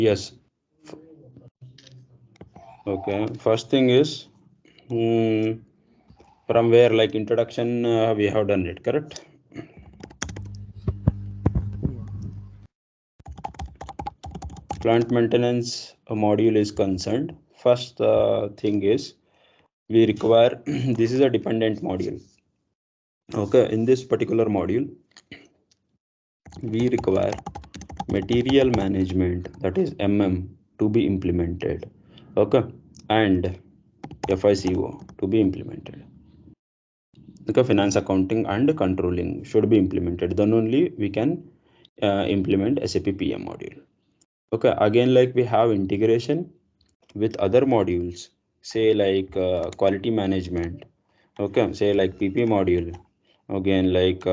Yes. Okay. First thing is from where, like introduction, we have done it, correct? Plant maintenance module is concerned. First thing is we require this is a dependent module. Okay, in this particular module we require material management, that is MM, to be implemented. Okay, and FICO to be implemented. Okay, finance accounting and controlling should be implemented, then only we can implement SAP PM module. Okay, again, like we have integration with other modules, say like quality management. Okay, say like PP module, again like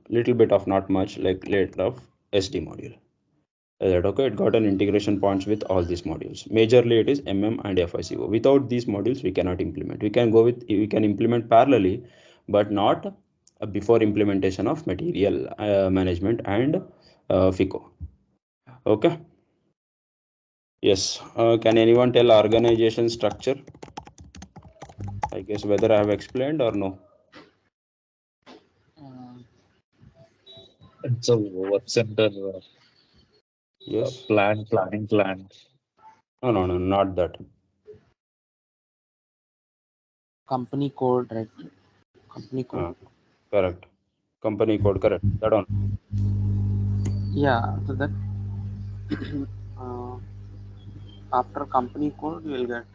little bit of, not much, like later of SD module. That okay, it got an integration points with all these modules. Majorly it is MM and FICO. Without these modules we cannot implement. We can go with, we can implement parallelly, but not before implementation of material management and FICO. Okay. Yes. Can anyone tell organization structure? I guess whether I have explained or no. It's a work center, Yes. planning plan. No, not that. Company code, right? Company code. Correct. Company code, correct. That one. Yeah, so that after company code, you will get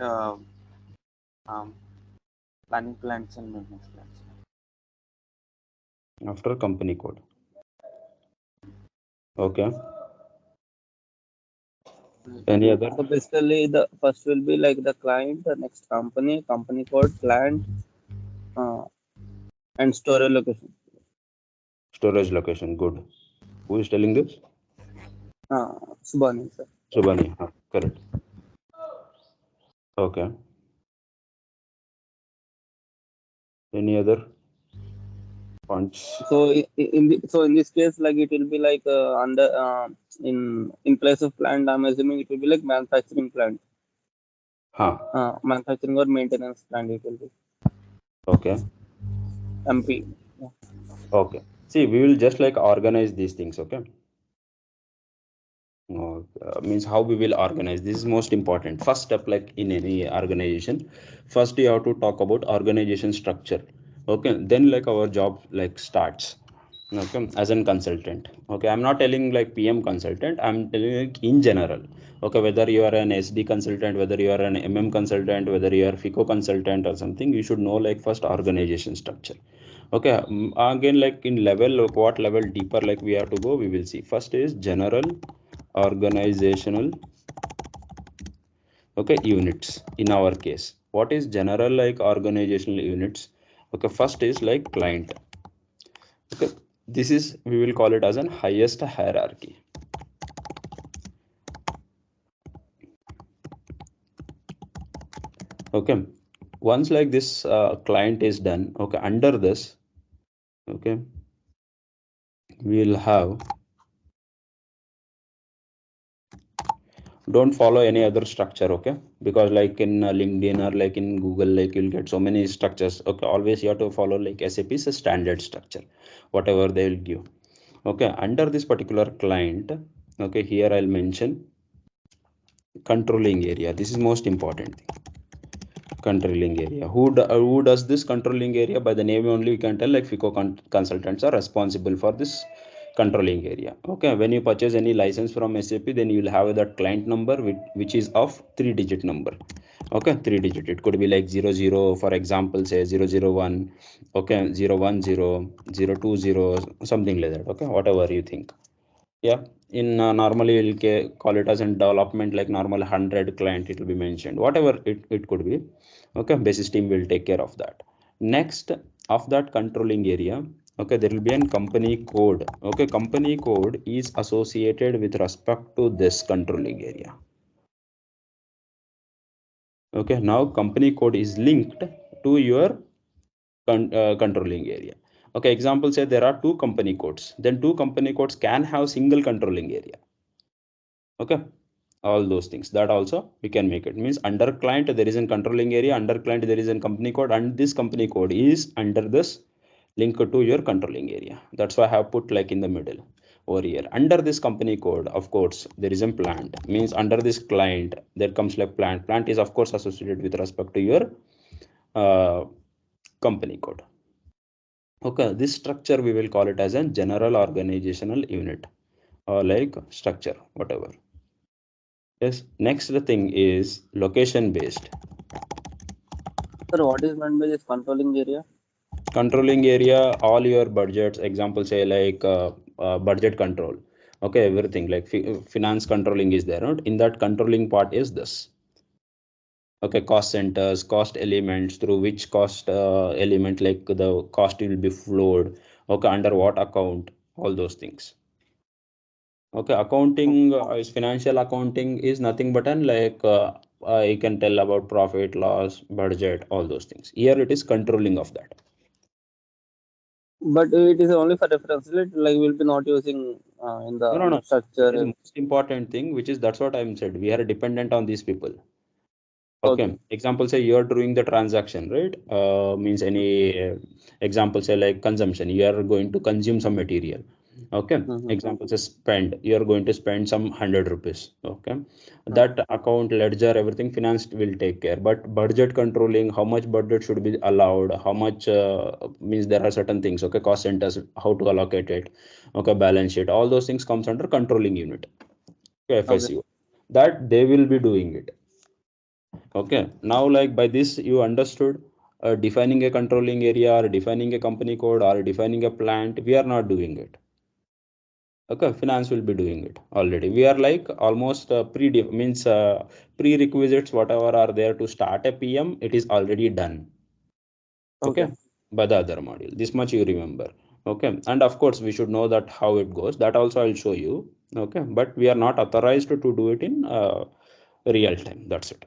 planning plans and maintenance plans. After company code. Okay. Any other? So basically, the first will be like the client, the next company code, plant, and storage location. Storage location. Good. Who is telling this? Subhani, sir. Subhani. Correct. Okay. Any other points? So in this case, like it will be like under in place of plant, I'm assuming it will be like manufacturing plant. Manufacturing or maintenance plant it will be. Okay. MP. Yeah. Okay. See, we will just like organize these things. Okay. Means how we will organize. This is most important. First step, like in any organization, first you have to talk about organization structure. Okay. Then like our job like starts. Okay, as a consultant. Okay, I'm not telling like PM consultant, I'm telling like in general. Okay, whether you are an SD consultant, whether you are an MM consultant, whether you are FICO consultant or something, you should know like first organization structure. Okay, again, like in level, what level deeper like we have to go, we will see. First is general organizational, okay, units. In our case, what is general like organizational units? Okay, first is like client. Okay, this is, we will call it as an highest hierarchy. Okay, once like this client is done, okay, under this, okay, we will have, don't follow any other structure. Okay, because like in LinkedIn or like in Google, like you'll get so many structures. Okay, always you have to follow like SAP's standard structure, whatever they will give. Okay, under this particular client, okay, here I'll mention controlling area. This is most important thing. Controlling area. Who does this controlling area? By the name only we can tell like FICO consultants are responsible for this controlling area. Okay, when you purchase any license from SAP, then you will have that client number which is of 3-digit number. Okay, 3-digit. It could be like 00, for example, say 001, okay, 010, 020, something like that. Okay, whatever you think. Yeah, in normally we'll call it as in development, like normal 100 client, it will be mentioned, whatever it could be. Okay, basis team will take care of that. Next, of that controlling area, okay, there will be a company code. Okay, company code is associated with respect to this controlling area. Okay, now company code is linked to your controlling area. Okay, example, say there are two company codes, then two company codes can have single controlling area. Okay, all those things. That also we can make it. Means under client there is a controlling area, under client there is a company code, and this company code is under this link to your controlling area. That's why I have put like in the middle over here. Under this company code, of course, there is a plant. Means under this client there comes like plant. Plant is of course associated with respect to your company code. Okay, this structure we will call it as a general organizational unit or like structure, whatever. Yes, next thing is location based. Sir, what is meant by this controlling area? Controlling area, all your budgets, example say like budget control. Okay, everything like finance controlling is there, right? In that controlling part is this. Okay, cost centers, cost elements, through which cost element like the cost will be flowed. Okay, under what account, all those things. Okay, accounting is financial accounting is nothing but an like you can tell about profit, loss, budget, all those things. Here it is controlling of that. But it is only for reference, right? Like we'll be not using in the No. That structure. is the most important thing, which is that's what I'm said. We are dependent on these people. Okay. Example say you are doing the transaction, right? Means any example say like consumption. You are going to consume some material. Okay. Example say spend. You are going to spend some 100 rupees. Okay. That account, ledger, everything finance will take care. But budget controlling, how much budget should be allowed, how much means there are certain things. Okay. Cost centers, how to allocate it. Okay. Balance sheet. All those things comes under controlling unit. Okay, FSU. That they will be doing it. Okay, now like by this you understood defining a controlling area or defining a company code or defining a plant. We are not doing it. Okay, finance will be doing it already. We are like almost prerequisites whatever are there to start a PM, it is already done. Okay, by the other module. This much you remember. Okay, and of course we should know that how it goes. That also I'll show you. Okay, but we are not authorized to do it in real time. That's it.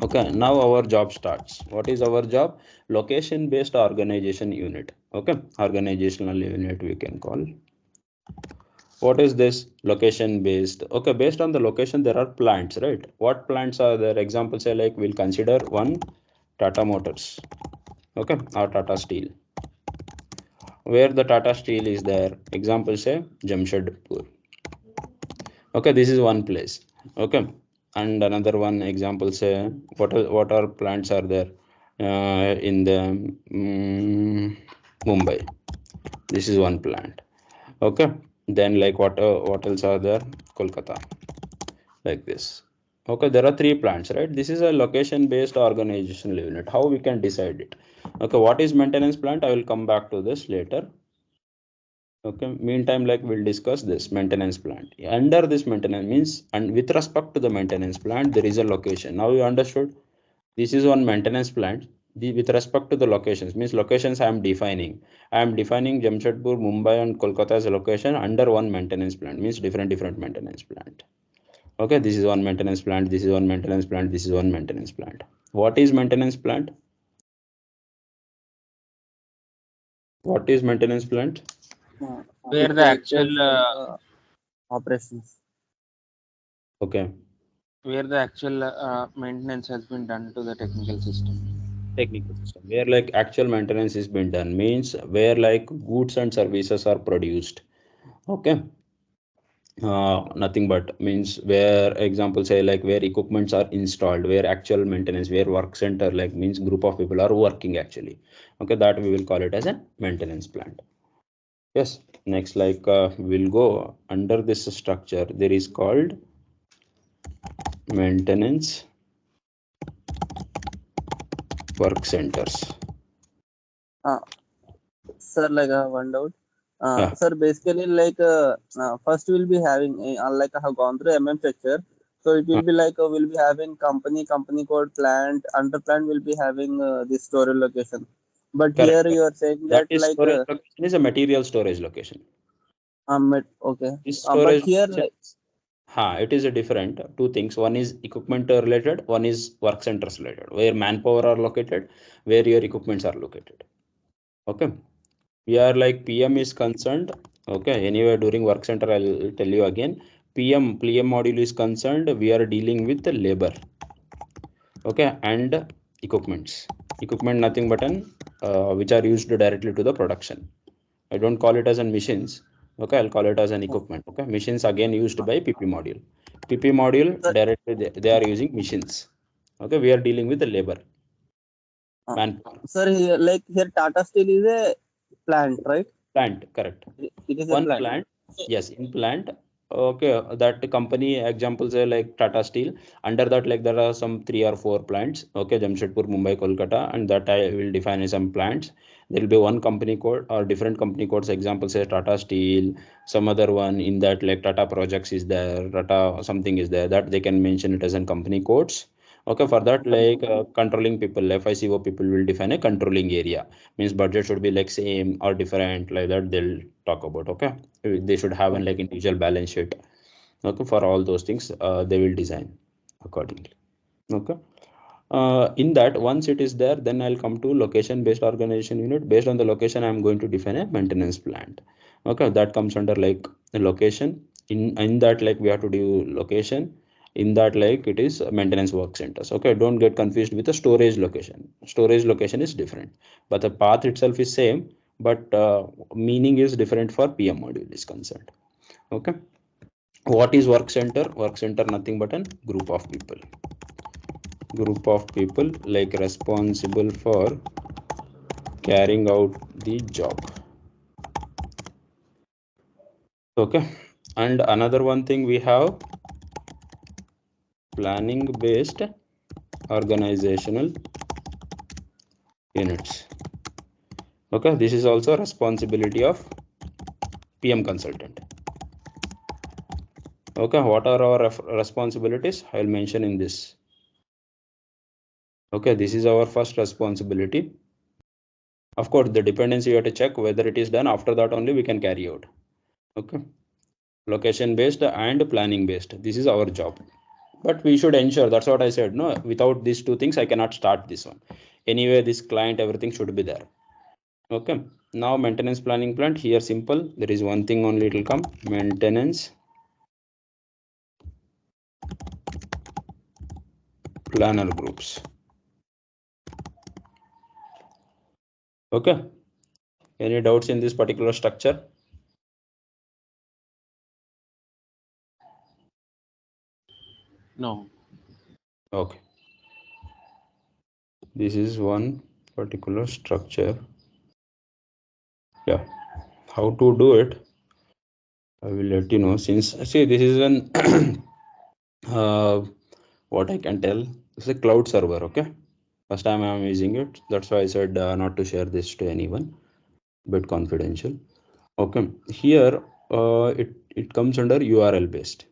Okay, now our job starts. What is our job? Location based organization unit. Okay, organizational unit we can call. What is this? Location based. Okay, based on the location there are plants, right? What plants are there? Example say like we'll consider one Tata Motors. Okay, or Tata Steel. Where the Tata Steel is there? Example say Jamshedpur. Okay, this is one place. Okay, and another one example say what are plants are there in the Mumbai. This is one plant. Okay, then like what else are there? Kolkata, like this. Okay, there are 3 plants, right? This is a location based organizational unit. How we can decide it? Okay, what is maintenance plant? I will come back to this later. Okay, meantime like we'll discuss this maintenance plant. Under this maintenance means, and with respect to the maintenance plant there is a location. Now you understood, this is one maintenance plant. With respect to the locations means locations I am defining Jamshedpur, Mumbai and Kolkata as a location under one maintenance plant, means different maintenance plant. Okay, this is one maintenance plant, this is one maintenance plant, this is one maintenance plant. What is maintenance plant? What is maintenance plant? Where the actual operations. Okay, where the actual maintenance has been done to the technical system. Technical system, where like actual maintenance is being done, means where like goods and services are produced. Okay, nothing but means where example say like where equipments are installed, where actual maintenance, where work center like means group of people are working actually. Okay, that we will call it as a maintenance plant. Yes, next like we'll go under this structure there is called maintenance work centers. Sir, like one doubt. Yeah. Sir, basically, like first we'll be having, like I have gone through MM structure, so it will be like we'll be having company code, plant, under plant we'll be having this storage location. But Correct. here you are saying That that is like storage location is a material storage location. okay. This But storage here location, it is a different 2 things. One is equipment related, one is work centers related, where manpower are located, where your equipments are located. Okay, we are like PM is concerned. Okay, anyway during work center I'll tell you again. PM module is concerned, we are dealing with the labor, okay, and equipment nothing but which are used directly to the production. I don't call it as an machines, okay, I'll call it as an equipment. Okay, machines again used by PP module. PP module directly they are using machines. Okay, we are dealing with the labor, manpower. Sir, here, like here Tata Steel is a plant, right? Plant, correct. It is One a plant. plant, yes, in plant. Okay, that company examples are like Tata Steel. Under that, like there are some 3 or 4 plants. Okay, Jamshedpur, Mumbai, Kolkata, and that I will define as some plants. There will be one company code or different company codes. Example say Tata Steel, some other one in that like Tata Projects is there, Tata something is there. That they can mention it as in company codes. Okay, for that like controlling people, FICO people will define a controlling area. Means budget should be like same or different, like that they'll talk about. Okay, they should have an like individual balance sheet. Okay, for all those things they will design accordingly. Okay, in that once it is there, then I'll come to location based organization unit. Based on the location, I'm going to define a maintenance plant. Okay, that comes under like the location. In that like we have to do location. In that like it is maintenance work centers. Okay, don't get confused with the storage location. Storage location is different, but the path itself is same, but meaning is different for PM module is concerned. Okay, what is work center? Work center nothing but a group of people like responsible for carrying out the job. Okay, and another one thing we have planning based organizational units. Okay, this is also responsibility of PM consultant. Okay, what are our responsibilities? I'll mention in this. Okay, this is our first responsibility. Of course, the dependency you have to check whether it is done. After that only we can carry out. Okay, location based and planning based. This is our job. But we should ensure, that's what I said, no, without these two things I cannot start this one. Anyway, this client, everything should be there. Okay, now maintenance planning plant. Here simple, there is one thing only, it will come maintenance planner groups. Okay, any doubts in this particular structure? No. Okay, this is one particular structure. Yeah, how to do it I will let you know. Since see this is an what I can tell, it's a cloud server. Okay, first time I am using it, that's why I said not to share this to anyone, bit confidential. Okay, here it comes under URL based.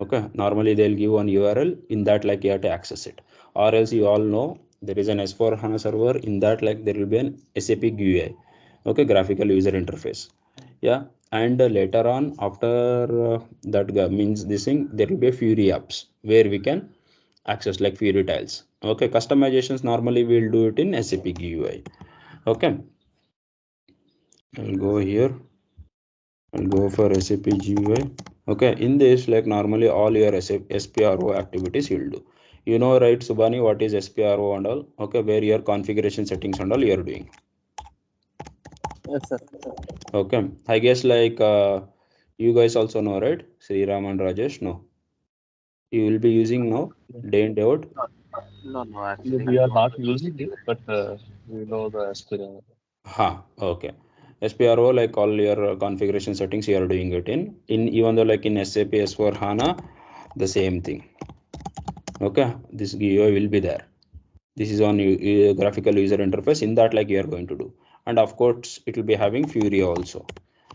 Okay, normally they'll give one URL, in that like you have to access it, or else you all know there is an S4 HANA server, in that like there will be an SAP GUI. Okay, graphical user interface. Yeah, and later on after that means this thing, there will be a Fury apps where we can access like Fury tiles. Okay, customizations normally we'll do it in SAP GUI. Okay, I'll go here, I'll go for SAP GUI. Okay, in this like normally all your SPRO activities you'll do. You know, right, Subhani, what is SPRO and all? Okay, where your configuration settings and all you're doing. Yes, sir. Okay, I guess like you guys also know, right? Sri Ram and Rajesh, no? You will be using now day in day out. No, actually. We are not using it, but we know the aspirant. Okay. SPRO, like all your configuration settings you are doing it in even though like in SAP S4 HANA the same thing. Okay, this GUI will be there. This is on graphical user interface, in that like you are going to do, and of course it will be having Fury also.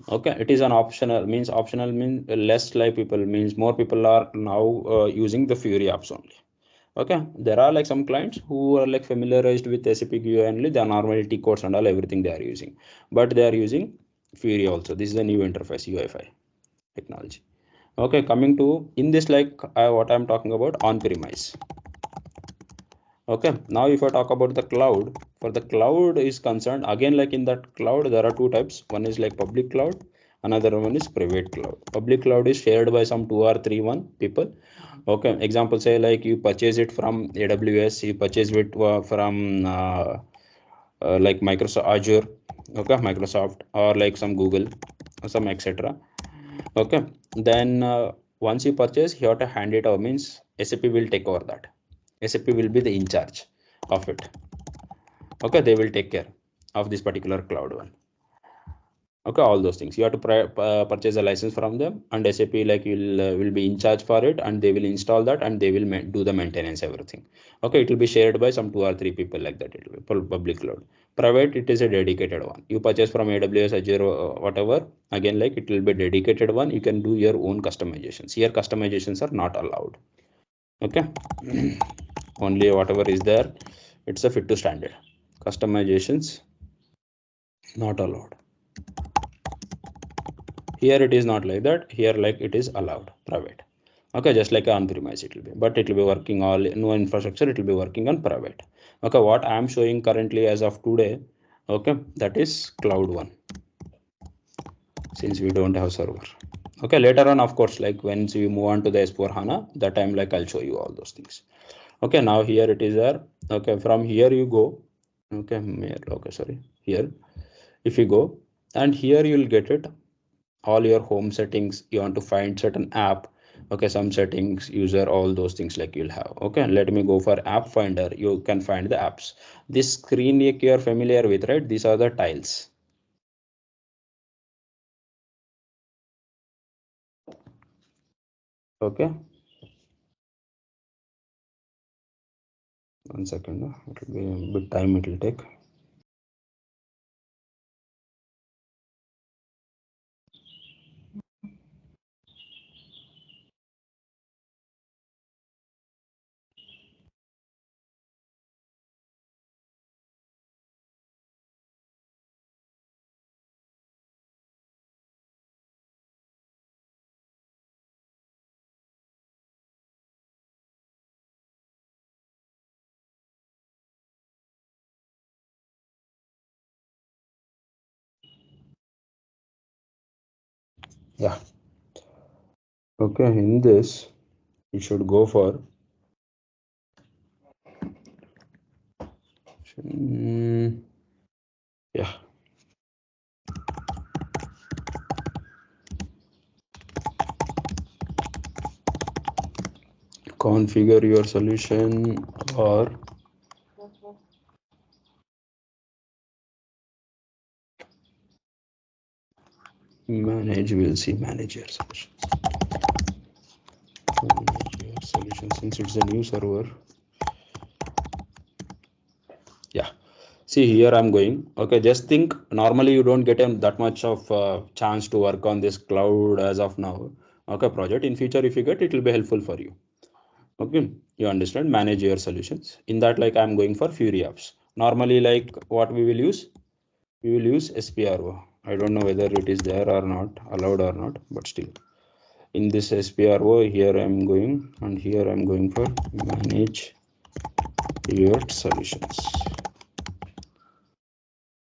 Okay, it is an optional, means optional means less like people, means more people are now using the Fury apps only. Okay, there are like some clients who are like familiarized with SAP GUI only, the normally T codes and all everything they are using, but they are using Fury also. This is the new interface UI5 technology. Okay, coming to in this like what I'm talking about on premise. Okay, now if I talk about the cloud, for the cloud is concerned, again like in that cloud there are two types. One is like public cloud Another one is private cloud. Public cloud is shared by some 2 or 3 people. Okay, example, say like you purchase it from AWS, you purchase it from like Microsoft Azure, okay, Microsoft, or like some Google or some etc. Okay, then once you purchase, you have to hand it over, means SAP will take over that. SAP will be the in charge of it. Okay, they will take care of this particular cloud one. Okay, all those things you have to purchase a license from them, and SAP like will be in charge for it, and they will install that, and they will do the maintenance, everything. Okay, it will be shared by some 2 or 3 people like that. It will be public cloud. Private, it is a dedicated one. You purchase from AWS, Azure, whatever, again, like it will be dedicated one. You can do your own customizations. Here customizations are not allowed. Okay. Only whatever is there, it's a fit to standard. Customizations not allowed. Here it is not like that. Here like it is allowed, private. Okay, just like on-premise it will be, but it will be working all no infrastructure, it will be working on private. Okay, what I am showing currently as of today, okay, that is cloud one, since we don't have server. Okay, later on, of course, like once we move on to the S/4HANA, that time like I'll show you all those things. Okay, now here it is there. Okay, from here you go. Okay, sorry, here if you go, and here you'll get it all your home settings. You want to find certain app, okay, some settings, user, all those things like you'll have. Okay, let me go for app finder. You can find the apps. This screen you are familiar with, right? These are the tiles. Okay, one second, it will be a bit time it will take. Yeah, okay, in this you should go for yeah, configure your solution or manage. We'll see manage your solutions. Manage your solution, since it's a new server. Yeah, see here I'm going. Okay, just think normally you don't get that much of chance to work on this cloud as of now. Okay, project in future if you get, it will be helpful for you. Okay, you understand, manage your solutions. In that, like I'm going for Fury apps. Normally, like what we will use, we will use SPRO. I don't know whether it is there or not, allowed or not, but still in this SPRO here I'm going, and here I'm going for manage your solutions.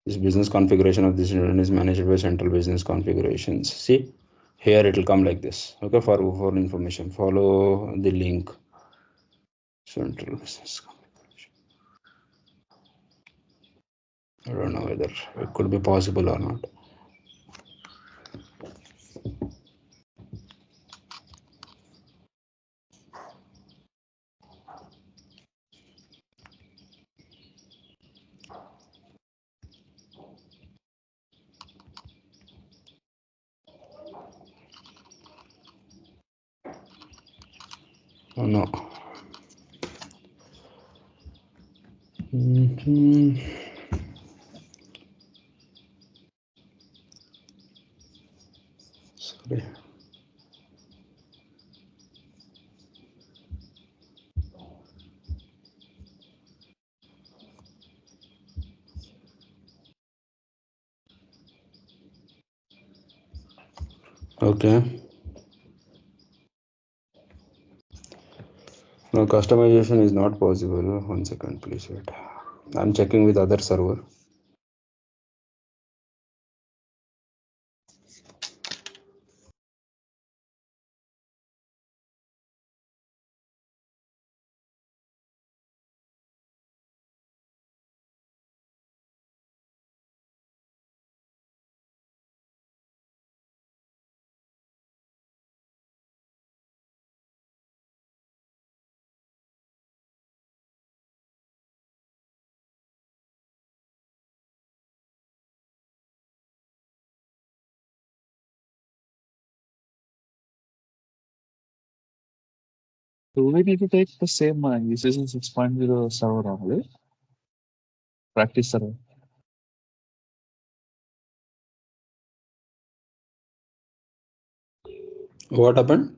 This business configuration of this unit is managed by central business configurations. See, here it will come like this. Okay, for information, follow the link. Central business configuration. I don't know whether it could be possible or not. Oh no. Sorry. Okay. No, customization is not possible. 1 second, please wait. I'm checking with other server. Do we need to take the same ECC 6.0 server only? Practice server. What happened?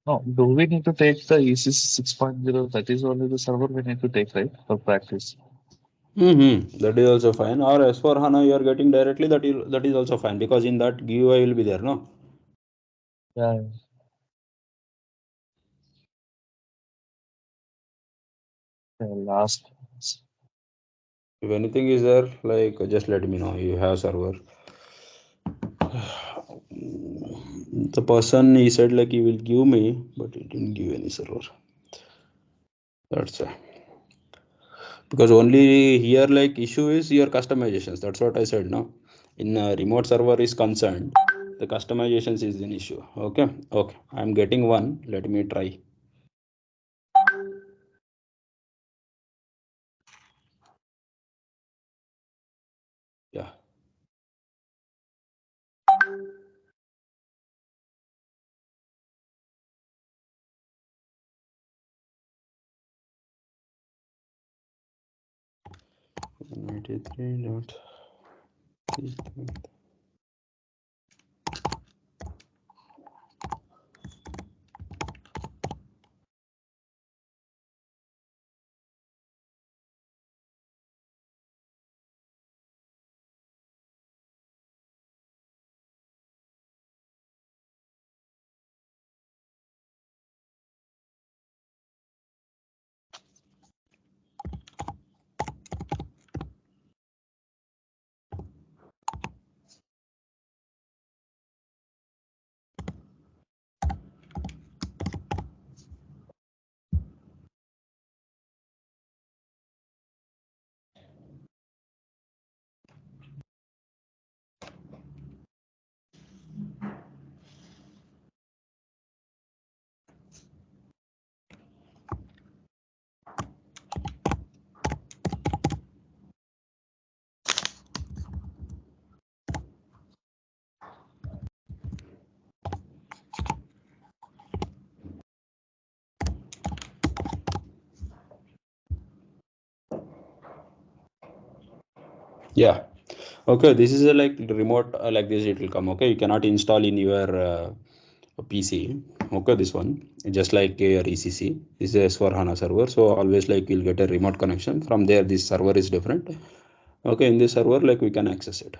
No, do we need to take the ECC 6.0? That is only the server we need to take, right? For practice. That is also fine. Or S4 HANA you are getting directly, that is also fine, because in that GUI will be there, no? Yeah. Last. If anything is there, like just let me know. You have server. The person, he said like he will give me, but he didn't give any server. That's because only here like issue is your customizations. That's what I said. No, in remote server is concerned, the customizations is an issue. Okay, I'm getting one. Let me try. Yeah. Yeah. Okay, this is a like remote like this it will come. Okay, you cannot install in your PC. Okay, this one just like your ECC. This is S4 HANA server. So always like you'll get a remote connection. From there, this server is different. Okay, in this server like we can access it.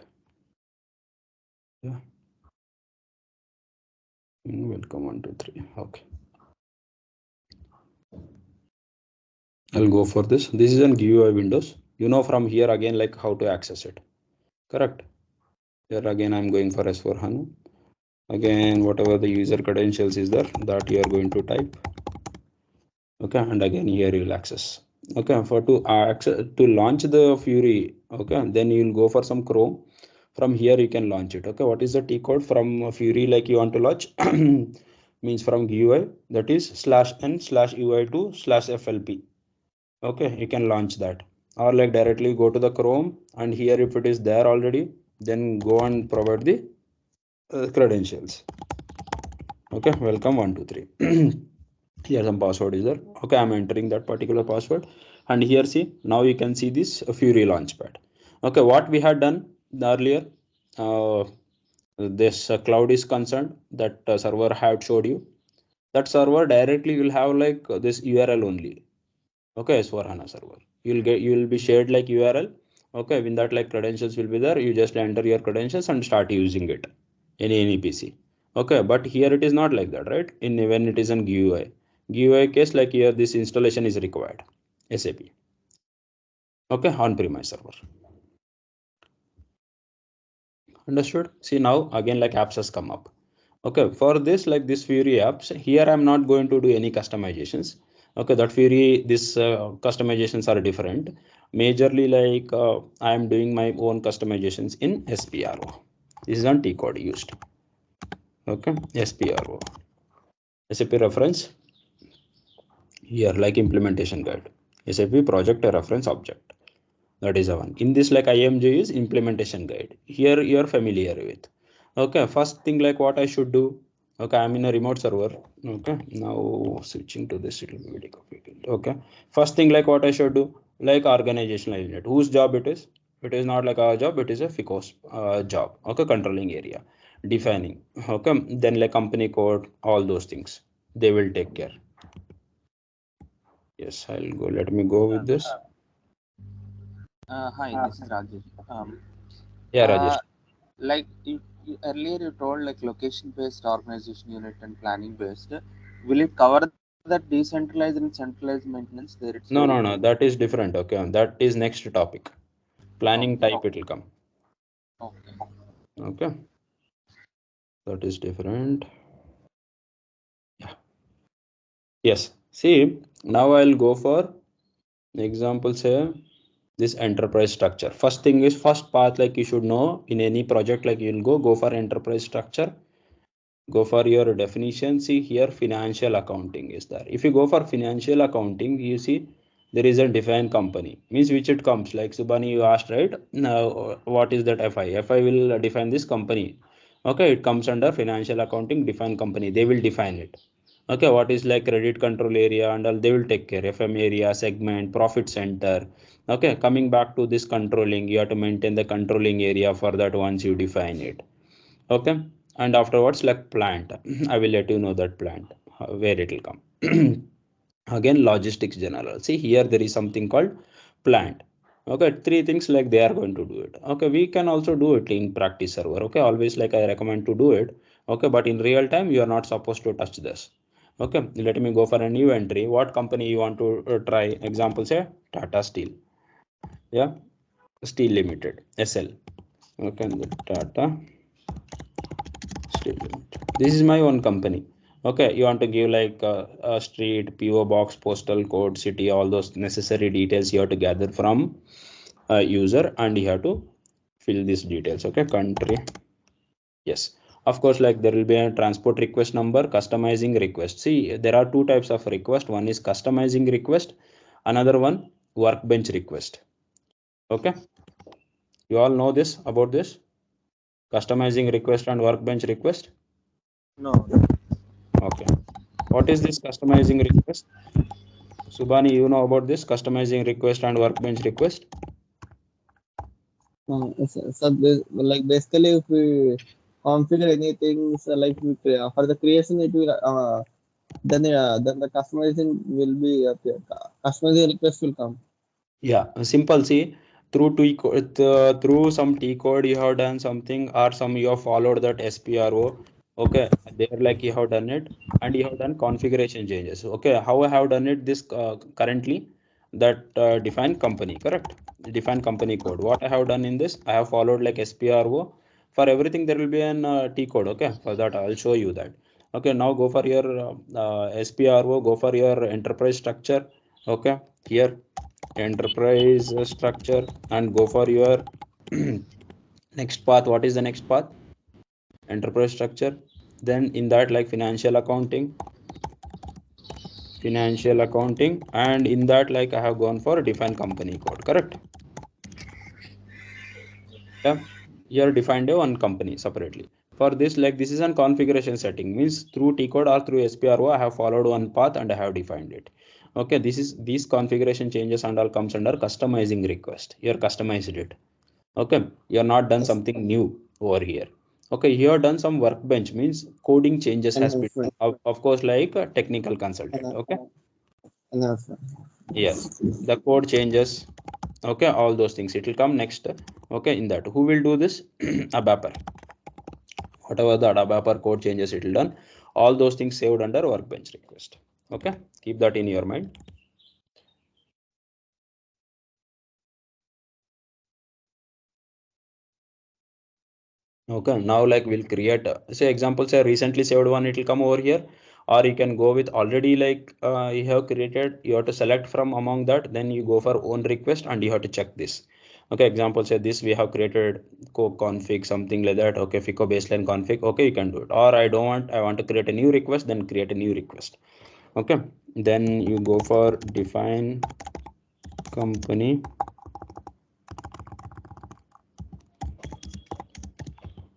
Yeah. Welcome 1, 2, 3. Okay. I'll go for this. This is an GUI Windows. You know from here again like how to access it. Correct. Here again I'm going for S4 HANA. Again whatever the user credentials is there, that you are going to type. Okay, and again here you will access. Okay, for to launch the Fury. Okay, then you will go for some Chrome. From here you can launch it. Okay, what is the T code from Fury like you want to launch? Means from GUI, that is /n/UI2/FLP. Okay, you can launch that, or like directly go to the Chrome, and here if it is there already, then go and provide the credentials. Okay, welcome 1, 2, 3. Here some password is there. Okay, I'm entering that particular password, and here see, now you can see this Fury Launchpad. Okay, what we had done earlier, this cloud is concerned, that server had showed you, that server directly will have like this URL only. Okay, S4 HANA server, you will be shared like URL. Okay, when that like credentials will be there, you just enter your credentials and start using it in any PC. Okay, but here it is not like that, right? In when it is in GUI case, like here this installation is required, SAP. Okay, on-premise server. Understood? See, now again like apps has come up. Okay, for this like this Fury apps, here I'm not going to do any customizations. Okay, that Fury, this customizations are different. Majorly like I am doing my own customizations in SPRO. This is on T code used. Okay, SPRO, SAP reference. Here like implementation guide, SAP project reference object. That is the one. In this like IMG is implementation guide. Here you are familiar with. Okay, first thing like what I should do, Okay, I'm in a remote server. Okay, now switching to this, it will be very complicated. Okay, first thing, like what I should do, like organizational unit, whose job it is. It is not like our job, it is a FICO's job. Okay, controlling area, defining. Okay, then like company code, all those things they will take care. Yes, I'll go. Let me go with this. Hi, this is Rajesh. Yeah, Rajesh. Like earlier you told like location based organization unit and planning based. Will it cover that decentralized and centralized maintenance there itself? No. That is different. Okay, that is next topic. Planning Okay. type it will come. Okay. Okay, that is different. Yeah. Yes. See, now I'll go for example. Say this enterprise structure. First thing is first path. Like you should know in any project. Like you'll go for enterprise structure. Go for your definition. See here, financial accounting is there. If you go for financial accounting, you see there is a defined company, means which it comes. Like Subhani, you asked, right? Now what is that? FI will define this company. Okay, it comes under financial accounting, defined company, they will define it. Okay, what is like credit control area and all, they will take care. FM area, segment, profit center. Okay, coming back to this controlling, you have to maintain the controlling area for that once you define it. Okay, and afterwards like plant, I will let you know that plant where it will come. Again, logistics general. See here, there is something called plant. Okay, three things like they are going to do it. Okay, we can also do it in practice server. Okay, always like I recommend to do it. Okay, but in real time you are not supposed to touch this. Okay, let me go for a new entry. What company you want to try? Example, say Tata Steel. Yeah, Steel Limited, SL. Okay, the Tata Steel Limited. This is my own company. Okay, you want to give like a street, PO box, postal code, city, all those necessary details you have to gather from a user, and you have to fill these details. Okay, country. Yes, of course, like there will be a transport request number, customizing request. See, there are two types of request. One is customizing request, another one workbench request. Okay, you all know this about this customizing request and workbench request. No. Okay, what is this customizing request? Subhani, you know about this customizing request and workbench request? Like basically, if we configure anything, so like for the creation, it will then the customizing will be customizing request will come. Yeah, simple. See, through some T code you have done something, or some you have followed that SPRO. Okay, there like you have done it, and you have done configuration changes. Okay, how I have done it? This currently that define company, correct? Define company code. What I have done in this, I have followed like SPRO. For everything there will be an T code. Okay, for that I'll show you that. Okay, now go for your SPRO. Go for your enterprise structure. Okay, here enterprise structure, and go for your next path. What is the next path? Enterprise structure. Then in that, like financial accounting, and in that, like I have gone for define company code, correct? Yeah, here defined a one company separately. For this, like this is an configuration setting, means through T code or through SPRO I have followed one path and I have defined it. Okay, this is these configuration changes and all comes under customizing request. Here customized it. Okay, you have not done something new over here. Okay, you have done some workbench, means coding changes has been done. Enhancement. Of course, like a technical consultant. Okay, Enhancement. yes, the code changes. Okay, all those things it will come next. Okay, in that who will do this? ABAPer. Whatever the ABAPer code changes it will done. All those things saved under workbench request. Okay, keep that in your mind. Okay, now like we'll create say example, say recently saved one, it will come over here, or you can go with already like you have created. You have to select from among that, then you go for own request and you have to check this. Okay, example, say this we have created config something like that. Okay, FICO baseline config. Okay, you can do it. Or I want to create a new request, then create a new request. Okay, then you go for define company.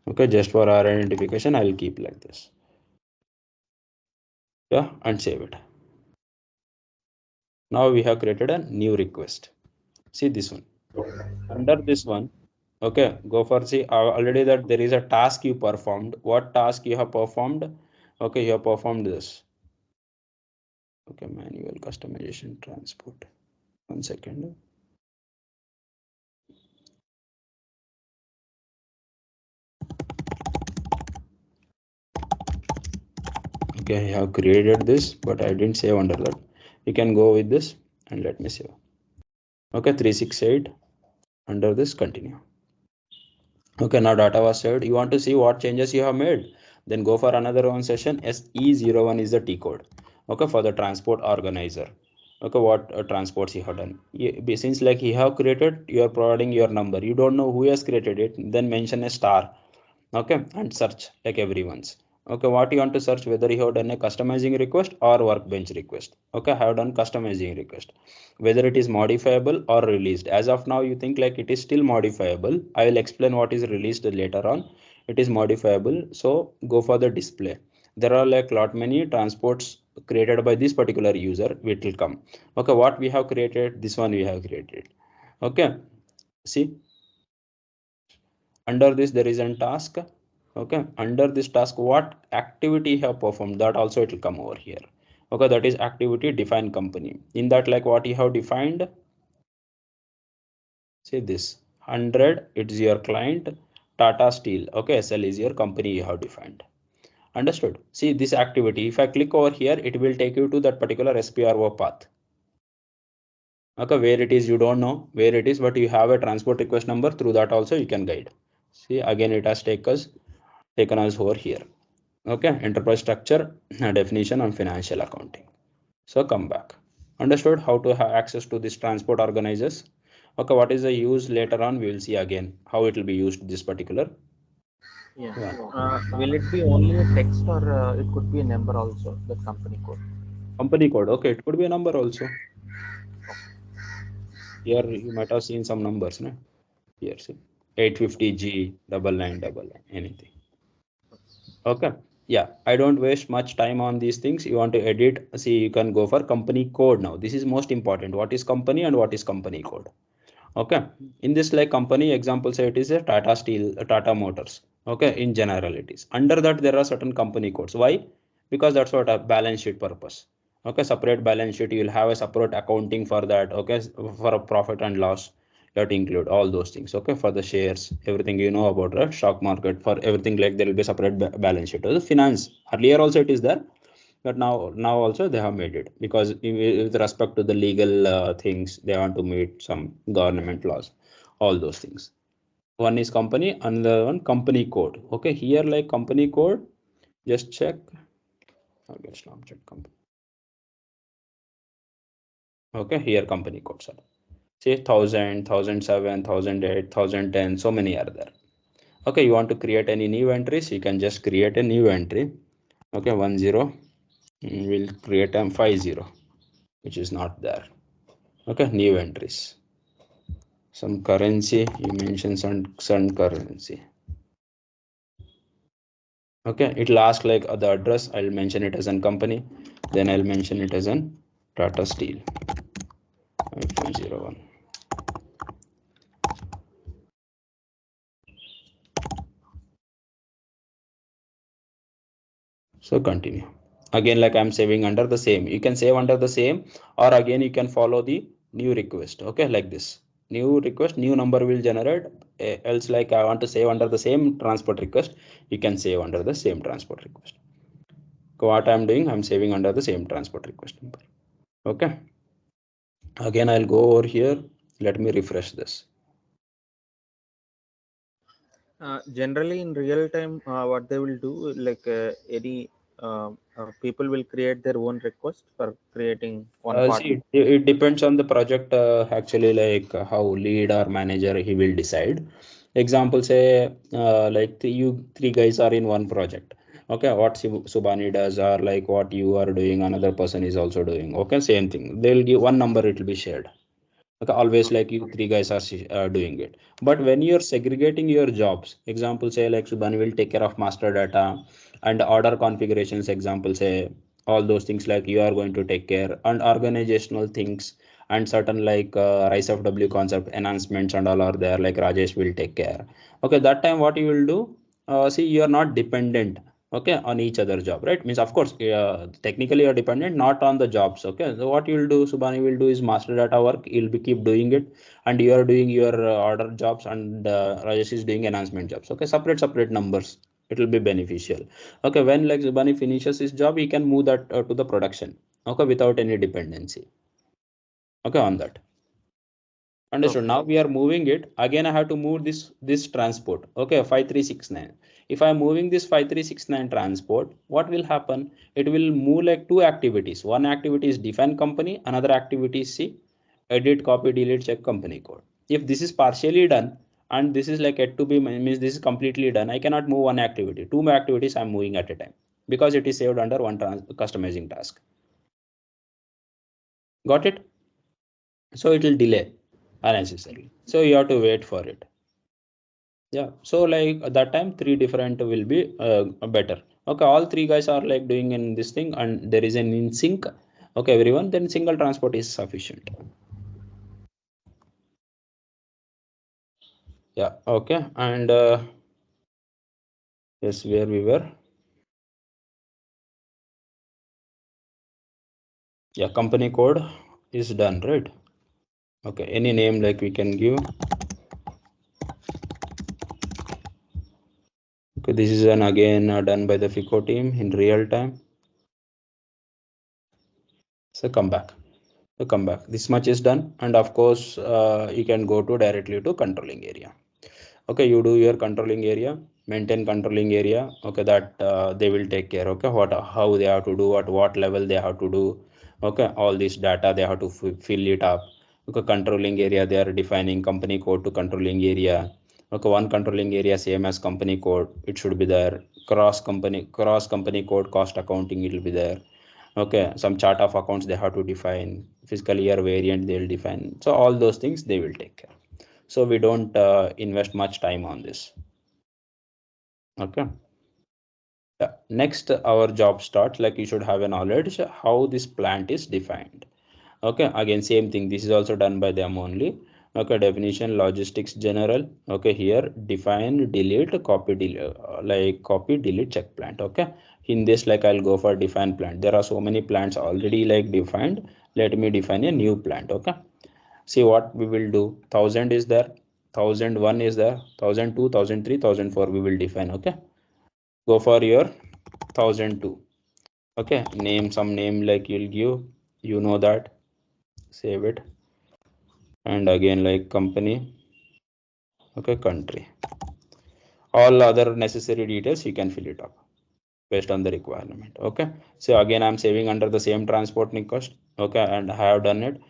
Okay, just for our identification I will keep like this. Yeah, and save it. Now we have created a new request. See this one. Under this one, okay, go for see already that there is a task you performed. What task you have performed? Okay, you have performed this. Okay, manual customization transport. 1 second. Okay, I have created this, but I didn't save under that. You can go with this and let me save. Okay, 368 under this continue. Okay, now data was saved. You want to see what changes you have made, then go for another one session. SE01 is the T code. Okay, for the transport organizer. Okay, what transports you have done. Since like you have created, you are providing your number. You don't know who has created it, then mention a star. Okay, and search like everyone's. Okay, what you want to search, whether you have done a customizing request or workbench request. Okay, I have done customizing request, whether it is modifiable or released. As of now you think like it is still modifiable. I will explain what is released later on. It is modifiable, so go for the display. There are like lot many transports created by this particular user, it will come. Okay, what we have created, this one we have created. Okay, see, under this there is a task. Okay, under this task what activity you have performed, that also it will come over here. Okay, that is activity define company. In that, like what you have defined, say this 100, it's your client, Tata Steel. Okay, SL is your company you have defined. Understood? See this activity, if I click over here, it will take you to that particular SPRO path. Okay, where it is you don't know where it is, but you have a transport request number. Through that also you can guide. See, again it has taken us over here. Okay, enterprise structure, definition and financial accounting. So come back. Understood how to have access to this transport organizers. Okay, what is the use later on, we will see again how it will be used, this particular Yeah. one. Will it be only a text or it could be a number also, the company code? Company code. Okay, it could be a number also. Here you might have seen some numbers, no? Here see 850G 9999 anything. Okay, yeah, I don't waste much time on these things. You want to edit, see, you can go for company code. Now this is most important, what is company and what is company code. Okay, in this like company example, say it is a Tata Steel, a Tata Motors. Okay, in generalities, under that there are certain company codes. Why? Because that's what a balance sheet purpose. Okay, separate balance sheet, you will have a separate accounting for that. Okay, for a profit and loss, you have to include all those things. Okay, for the shares, everything you know about the stock market, for everything, like there will be separate balance sheet. The finance, earlier also it is there, but now also they have made it, because with respect to the legal things, they want to meet some government laws, all those things. One is company, another one company code. Okay, here like company code, just check. Okay, stop check company. Okay, here company codes are, say 1000, 1007, 1008, 1010, so many are there. Okay, you want to create any new entries, you can just create a new entry. Okay, 10, we'll create a 50, which is not there. Okay, new entries, some currency, you mentioned some currency. Okay, it'll ask like the address, I'll mention it as a company, then I'll mention it as an Tata Steel 01. So continue. Again, like I'm saving under the same, you can save under the same, or again you can follow the new request. Okay, like this, new request, new number will generate. Else like I want to save under the same transport request, you can save under the same transport request. What I'm doing, I'm saving under the same transport request number. Okay, again I'll go over here, let me refresh this. Generally, in real time, what they will do, like any people will create their own request for creating one part. See, it depends on the project. Actually, like how lead or manager he will decide. Example, say like you three guys are in one project. Okay, what Subhani does, or like what you are doing, another person is also doing. Okay, same thing. They'll give one number. It will be shared. Okay, always like you three guys are doing it. But when you're segregating your jobs, example say like Subhani will take care of master data and order configurations. Example say all those things like you are going to take care, and organizational things and certain like rise of W concept enhancements and all are there, like Rajesh will take care. Okay, that time what you will do, see, you are not dependent, okay, on each other job, right? Means of course technically you are dependent not on the jobs. Okay, so what you will do, Subhani will do is master data work, you'll be keep doing it, and you are doing your order jobs, and Rajesh is doing enhancement jobs. Okay, separate numbers, it will be beneficial. Okay, when like Subhani finishes his job, he can move that to the production, okay, without any dependency, okay, on that. Understood. Okay. Now we are moving it again. I have to move this transport. Okay, 5369. If I am moving this 5369 transport, what will happen? It will move like two activities. One activity is define company, another activity is see edit, copy, delete, check company code. If this is partially done and this is like yet to be, means this is completely done, I cannot move one activity. Two more activities I'm moving at a time because it is saved under one customizing task. Got it? So it will delay unnecessarily. So you have to wait for it. Yeah, so like at that time three different will be better. Okay, all three guys are like doing in this thing and there is an in sync, okay, everyone, then single transport is sufficient. Yeah, okay, and yes, where we were, yeah, company code is done, right? Okay, any name like we can give. Okay, this is an again done by the FICO team in real time. So come back. So come back. This much is done, and of course you can go to directly to controlling area. Okay, you do your controlling area, maintain controlling area. Okay, that they will take care. Okay, what, how they have to do, at what level they have to do. Okay, all this data they have to fill it up. Okay, controlling area, they are defining company code to controlling area. Okay, one controlling area same as company code, it should be there. Cross company code cost accounting, it will be there. Okay, some chart of accounts they have to define, fiscal year variant they will define. So all those things they will take care. So we don't invest much time on this. Okay, yeah. Next our job starts, like you should have a knowledge how this plant is defined. Okay, again same thing, this is also done by them only. Okay, definition, logistics general. Okay, here define, delete, copy, delete, like copy, delete, check plant. Okay, in this like I'll go for define plant. There are so many plants already like defined, let me define a new plant. Okay, see what we will do, 1000 is there, 1001 is there, 1002, 1003, 1004 we will define. Okay, go for your 1002. Okay, name, some name like you'll give, you know that, save it, and again like company. Okay, country, all other necessary details you can fill it up based on the requirement. Okay, so again I'm saving under the same transporting cost. Okay, and I have done it.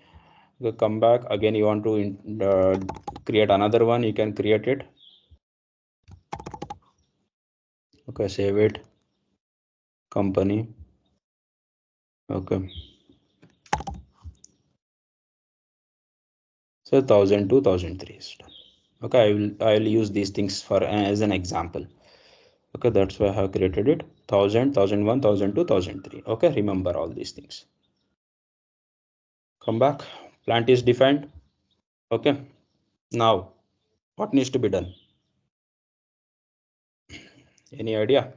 Okay, come back again, you want to create another one, you can create it. Okay, save it, company. Okay, so 1002, 1003 is done. Okay, I will use these things for as an example. Okay, that's why I have created it. 1000, 1001, 1002, 1003. Okay, remember all these things. Come back, plant is defined. Okay, now what needs to be done? Any idea?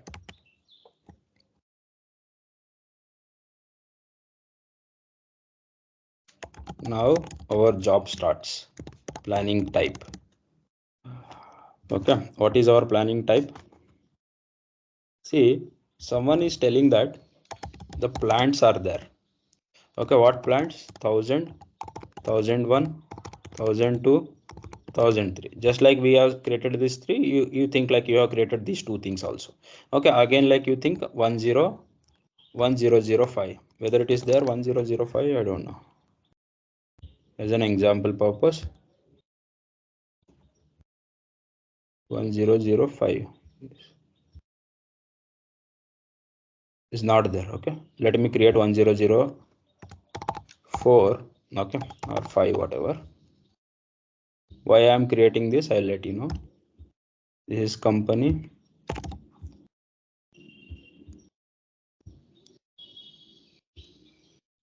Now our job starts. Planning type. Okay, what is our planning type? See, someone is telling that the plants are there. Okay, what plants? 1000, 1001, 1002, 1003. Just like we have created these three, you think like you have created these two things also. Okay, again like you think 1005. Whether it is there 1005, I don't know. As an example purpose, 1005 is not there. Okay, let me create 1004. Okay, or 5, whatever. Why I am creating this, I'll let you know. This is company.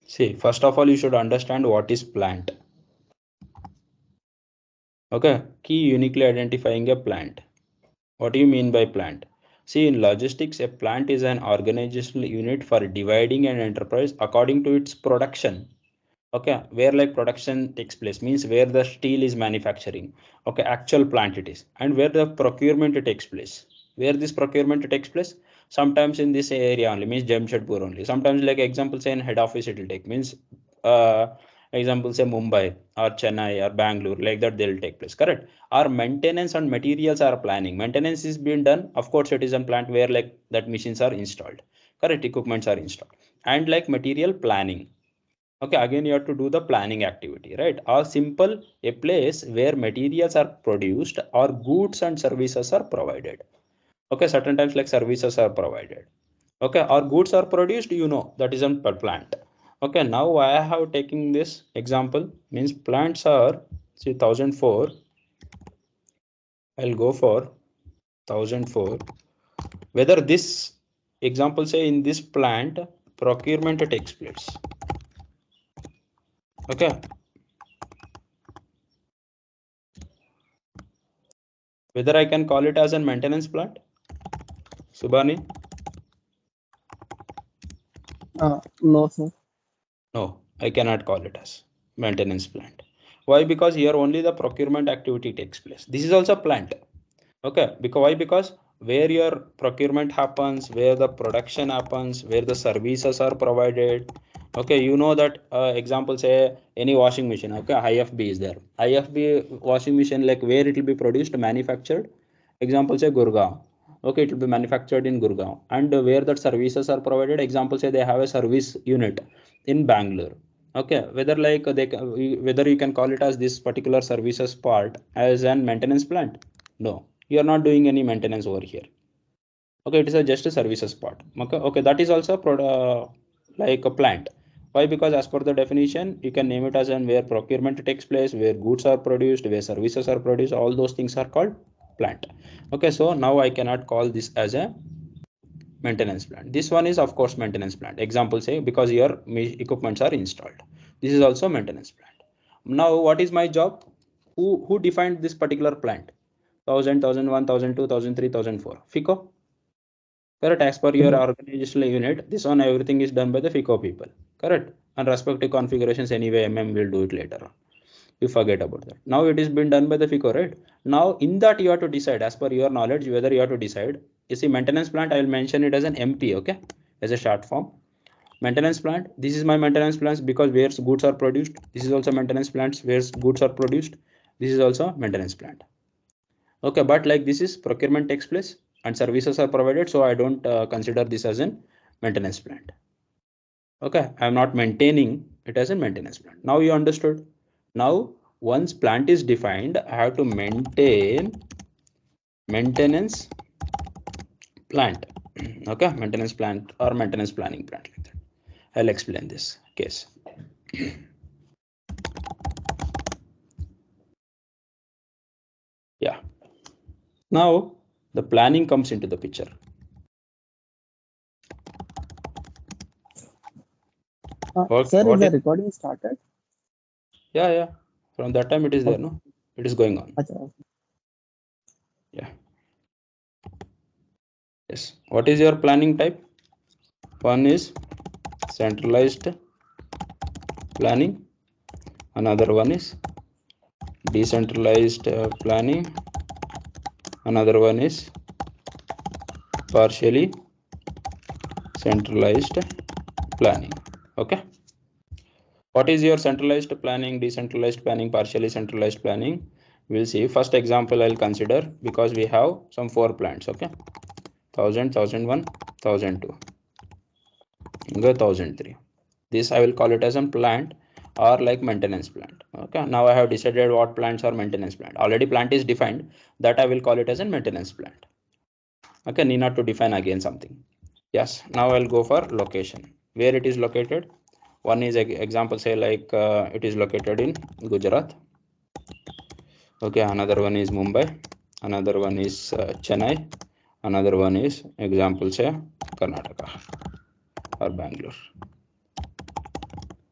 See, first of all, you should understand what is plant. Okay, key uniquely identifying a plant. What do you mean by plant? See, in logistics, a plant is an organizational unit for dividing an enterprise according to its production. Okay, where like production takes place means where the steel is manufacturing. Okay, actual plant it is, and where the procurement takes place. Where this procurement takes place, sometimes in this area only means Jamshedpur only. Sometimes like example say in head office it will take means example say Mumbai or Chennai or Bangalore, like that they'll take place. Correct. Our maintenance and materials are planning. Maintenance is being done. Of course, it is a plant where like that machines are installed. Correct. Equipments are installed, and like material planning. Okay, again you have to do the planning activity, right? Or simple, a place where materials are produced or goods and services are provided. Okay, certain times like services are provided. Okay, or goods are produced, you know, that is per plant. Okay, now I have taken this example means plants are, see 1004, I'll go for 1004. Whether this example say in this plant procurement takes place. Okay, whether I can call it as a maintenance plant, Subhani? No, sir. No, I cannot call it as maintenance plant. Why? Because here only the procurement activity takes place. This is also plant. Okay, because why? Because where your procurement happens, where the production happens, where the services are provided. Okay, you know that example say any washing machine. Okay, IFB is there. IFB washing machine, like where it will be produced, manufactured. Example say Gurgaon. Okay, it will be manufactured in Gurgaon, and where that services are provided. Example say they have a service unit in Bangalore. Okay, whether like whether you can call it as this particular services part as an maintenance plant. No, you are not doing any maintenance over here. Okay, it is just a services part. Okay, that is also like a plant. Why? Because as per the definition, you can name it as an where procurement takes place, where goods are produced, where services are produced. All those things are called plant. Okay, so now I cannot call this as a maintenance plant. This one is of course maintenance plant. Example say because your equipments are installed. This is also maintenance plant. Now what is my job? Who defined this particular plant? 1000, 1001, 1002, 1003, 1004. FICO. Correct. As per your organizational unit, this one everything is done by the FICO people. Correct. And respective configurations anyway, MM will do it later on. You forget about that. Now it is been done by the FICO, right? Now in that you have to decide as per your knowledge whether you have to decide. You see maintenance plant, I will mention it as an MP, okay? As a short form. Maintenance plant, this is my maintenance plants because where goods are produced. This is also maintenance plants where goods are produced. This is also maintenance plant. Okay, but like this is procurement takes place and services are provided, so I don't consider this as an maintenance plant. Okay, I am not maintaining it as a maintenance plant. Now you understood. Now once plant is defined, I have to maintain maintenance plant. Okay, maintenance plant or maintenance planning plant, like that. I'll explain this case. Yeah, now the planning comes into the picture. Sir, What is the is, recording started? yeah, from that time it is there. Okay. No, it is going on. Achha. Yeah. Yes. What is your planning type? One is centralized planning. Another one is decentralized planning. Another one is partially centralized planning. Okay. What is your centralized planning, decentralized planning, partially centralized planning? We'll see. First example I'll consider because we have some 4 plants. Okay. 1000, 1001, 1002. 1003. This I will call it as a plant or like maintenance plant. Okay, now I have decided what plants are maintenance plant. Already plant is defined, that I will call it as a maintenance plant. Okay, need not to define again something. Yes, now I'll go for location, where it is located. One is example say like it is located in Gujarat. Okay, another one is Mumbai, another one is Chennai, another one is example say Karnataka or Bangalore.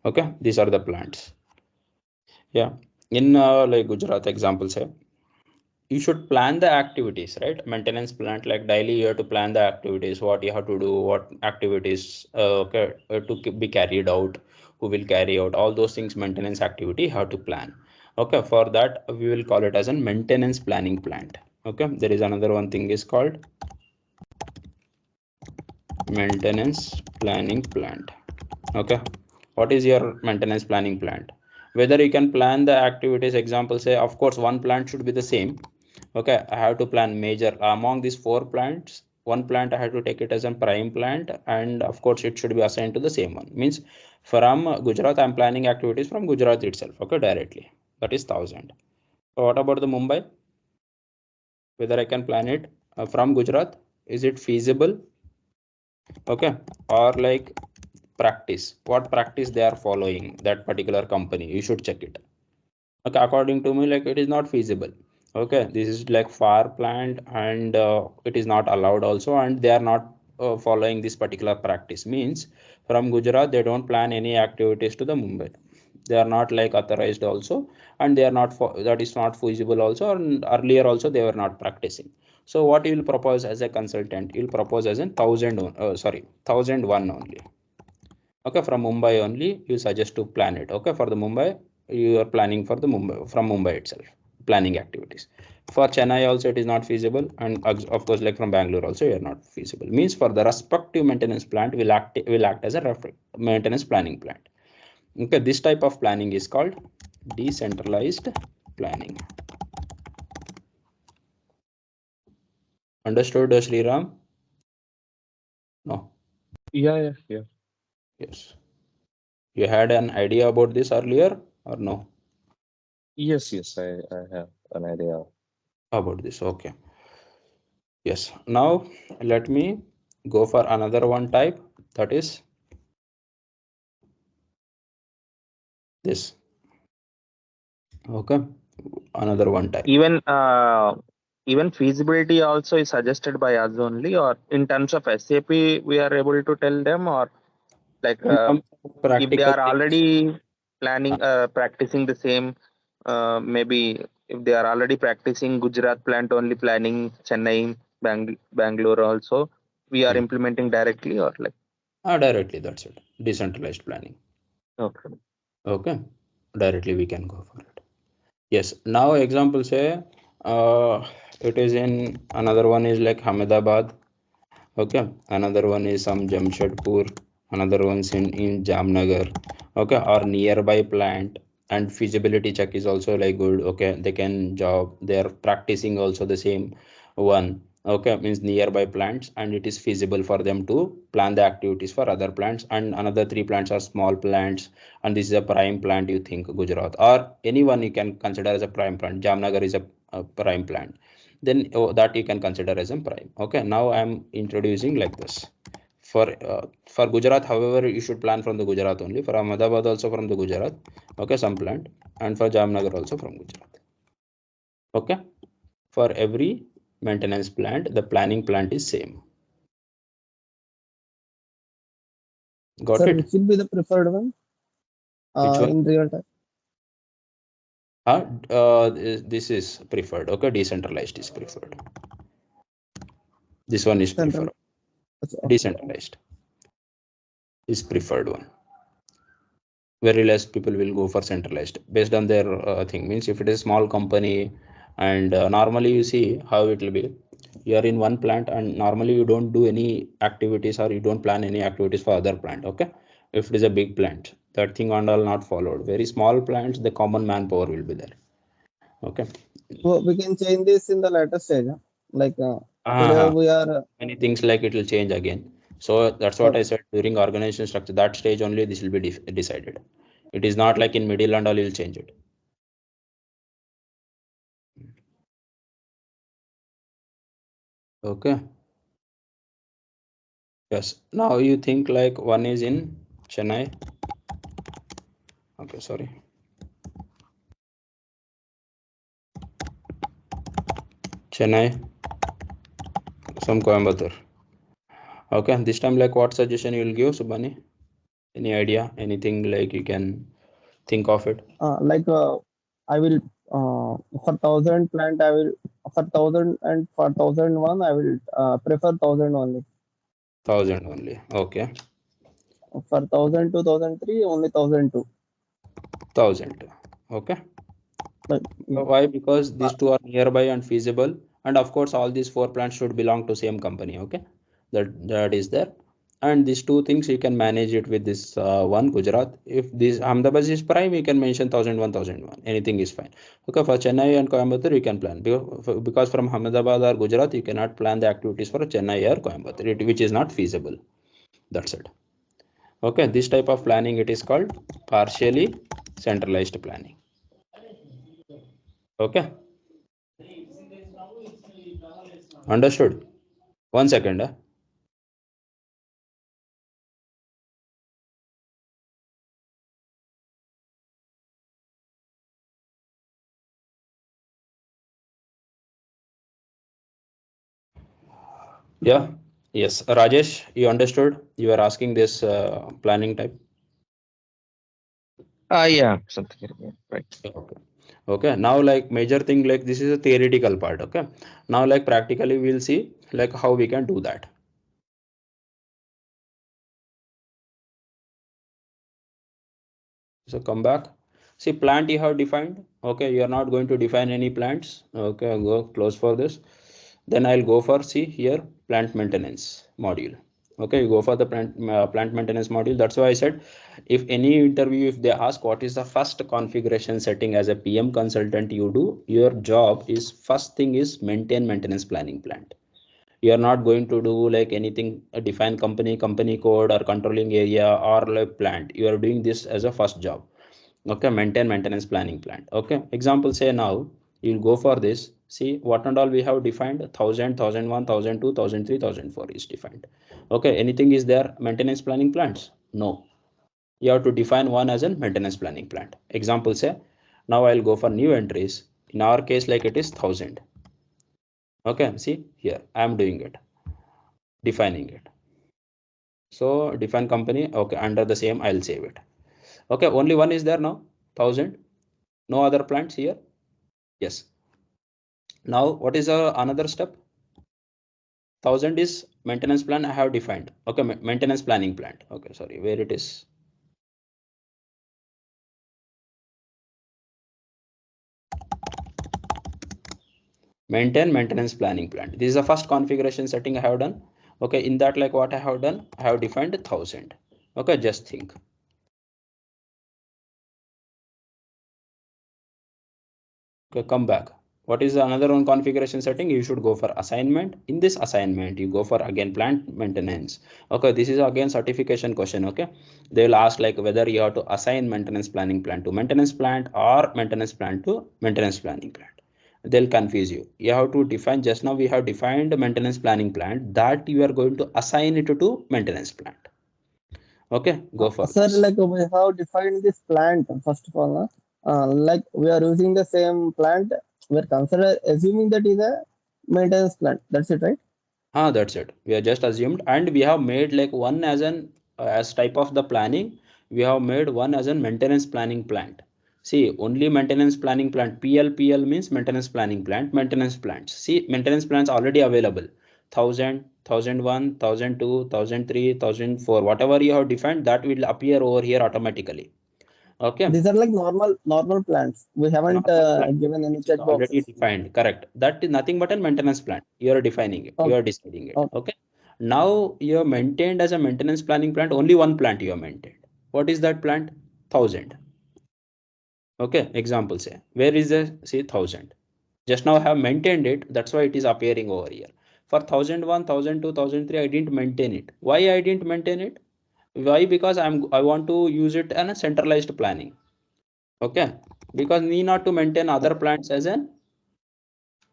Okay, these are the plants. Yeah, in like Gujarat example, say you should plan the activities, right? Maintenance plant, like daily you have to plan the activities, what you have to do, what activities okay, to be carried out, who will carry out all those things. Maintenance activity you have to plan. Okay, for that we will call it as a maintenance planning plant. Okay, there is another one thing is called maintenance planning plant. Okay, what is your maintenance planning plant? Whether you can plan the activities, example say, of course one plant should be the same. Okay, I have to plan major among these 4 plants, one plant I have to take it as a prime plant, and of course it should be assigned to the same one. Means from Gujarat I'm planning activities from Gujarat itself. Okay, directly, that is 1000. So what about the Mumbai? Whether I can plan it from Gujarat, is it feasible? Okay, or like practice, what practice they are following, that particular company, you should check it. Okay, according to me, like it is not feasible. Okay, this is like far planned, and it is not allowed also, and they are not following this particular practice. Means from Gujarat they don't plan any activities to the Mumbai. They are not like authorized also, and they are not that is not feasible also, and earlier also they were not practicing. So what you will propose as a consultant, you will propose as a 1001 only. Okay, from Mumbai only you suggest to plan it. Okay, for the Mumbai you are planning for the Mumbai, from Mumbai itself, planning activities. For Chennai also it is not feasible, and of course like from Bangalore also you are not feasible. Means for the respective maintenance plant will act as a maintenance planning plant. Okay, this type of planning is called decentralized planning. Understood, Sriram? No? Yeah. Yes. You had an idea about this earlier or no? Yes, I have an idea. About this, okay. Yes, now let me go for another one type, that is this. Okay, another one type. Even feasibility also is suggested by us only, or in terms of SAP we are able to tell them, or like In terms of if they practical are things, already planning practicing the same, maybe if they are already practicing Gujarat plant only planning Chennai, Bangalore also, we are implementing directly, or like directly, that's it, decentralized planning. okay. Okay, directly we can go for it. Yes, now example say it is in, another one is like Ahmedabad. Okay, another one is some Jamshedpur, another one's in Jamnagar. Okay, or nearby plant, and feasibility check is also like good. Okay, they can job, they are practicing also the same one. Okay, means nearby plants, and it is feasible for them to plan the activities for other plants, and another 3 plants are small plants, and this is a prime plant. You think Gujarat or anyone you can consider as a prime plant. Jamnagar is a prime plant, then that you can consider as a prime. Okay, now I am introducing like this. For Gujarat, however, you should plan from the Gujarat only. For Ahmedabad also from the Gujarat. Okay, some plant, and for Jamnagar also from Gujarat. Okay, for every maintenance plant the planning plant is same. Got Sir, it? which will be the preferred one Which one? in real time? This is preferred. Okay, decentralized is preferred. This one is Central. preferred. Okay. Decentralized is preferred one. Very less people will go for centralized based on their thing. Means if it is small company, and normally you see how it will be, you are in one plant and normally you don't do any activities, or you don't plan any activities for other plant. Okay, if it is a big plant, that thing and all not followed. Very small plants, the common manpower will be there. Okay. So we can change this in the later stage. Huh? Like today uh we are. Many things like it will change again. So that's what I said, during organization structure, that stage only this will be decided. It is not like in middle and all you'll change it. Okay. Yes, now you think like one is in Chennai. Okay, sorry. Chennai, some Coimbatore. Okay, this time like what suggestion you will give, Subhani? Any idea? Anything like you can think of it? I will for 1,000 plant I will for 1,000 and for 1,001 I will prefer 1,000 only. 1,000 only. Okay. For 1,000 to 1,003 only 1,002. 1,000. Okay. Like, yeah. Why? Because these two are nearby and feasible, and of course all these 4 plants should belong to same company. Okay, that is there. And these two things you can manage it with this one Gujarat. If this Ahmedabad is prime, you can mention 1,001, 1,001. Anything is fine. Okay, for Chennai and Coimbatore you can plan, because from Ahmedabad or Gujarat you cannot plan the activities for Chennai or Coimbatore, which is not feasible. That's it. Okay, this type of planning, it is called partially centralized planning. Okay, understood. 1 second. Yeah. Yes, Rajesh, you understood? You are asking this planning type. Yeah, something like that. Right. Okay. Okay. Now, like major thing, like this is a theoretical part. Okay. Now, like practically, we'll see like how we can do that. So come back. See, plant you have defined. Okay, you are not going to define any plants. Okay, I'll go close for this. Then I'll go for, see here, plant maintenance module. Okay, you go for the plant maintenance module. That's why I said, if any interview, if they ask what is the first configuration setting as a PM consultant you do, your job is first thing is maintain maintenance planning plant. You are not going to do like anything, define company code or controlling area or like plant. You are doing this as a first job. Okay, maintain maintenance planning plant. Okay, example, say now you'll go for this. See what and all we have defined: 1,000, 1,001, 1,002, 1,003, 1,004 is defined. Okay, anything is there maintenance planning plants? No. You have to define one as a maintenance planning plant. Example, say now I'll go for new entries. In our case, like it is 1,000. Okay, see here I am doing it, defining it. So define company. Okay, under the same I'll save it. Okay, only one is there now, 1,000. No other plants here. Yes. Now what is another step? 1,000 is maintenance plan I have defined. Okay, maintenance planning plant. Okay, sorry, where it is? Maintain maintenance planning plant. This is the first configuration setting I have done. Okay, in that, like what I have done, I have defined 1,000. Okay, just think. Okay, come back. What is another one configuration setting? You should go for assignment. In this assignment, you go for again plant maintenance. Okay, this is again certification question. Okay, they will ask like whether you have to assign maintenance planning plan to maintenance plant or maintenance plan to maintenance planning plant. They'll confuse you. You have to define. Just now we have defined maintenance planning plant, that you are going to assign it to maintenance plant. Okay, go for Sir, this. like we have defined this plant first of all. Like we are using the same plant. We are consider assuming that is a maintenance plant. That's it, right? That's it. We are just assumed, and we have made like one as an as type of the planning. We have made one as a maintenance planning plant. See, only maintenance planning plant. PL means maintenance planning plant. Maintenance plants. See, maintenance plants already available. 1,000, 1,001, 1,002, 1,003, 1,004. Whatever you have defined, that will appear over here automatically. Okay. These are like normal plants. We haven't Normal plant, given any which is check already boxes. defined. Correct. That is nothing but a maintenance plan. You are defining it. You Okay. are deciding it. Okay. Okay. Now you have maintained as a maintenance planning plant. Only one plant you have maintained. What is that plant? 1,000. Okay. Example, say where is the, say 1,000. Just now I have maintained it. That's why it is appearing over here. For 1,001, 1,002, 1,003, I didn't maintain it. Why I didn't maintain it? Why? Because I want to use it in a centralized planning. Okay. Because need not to maintain other plants as an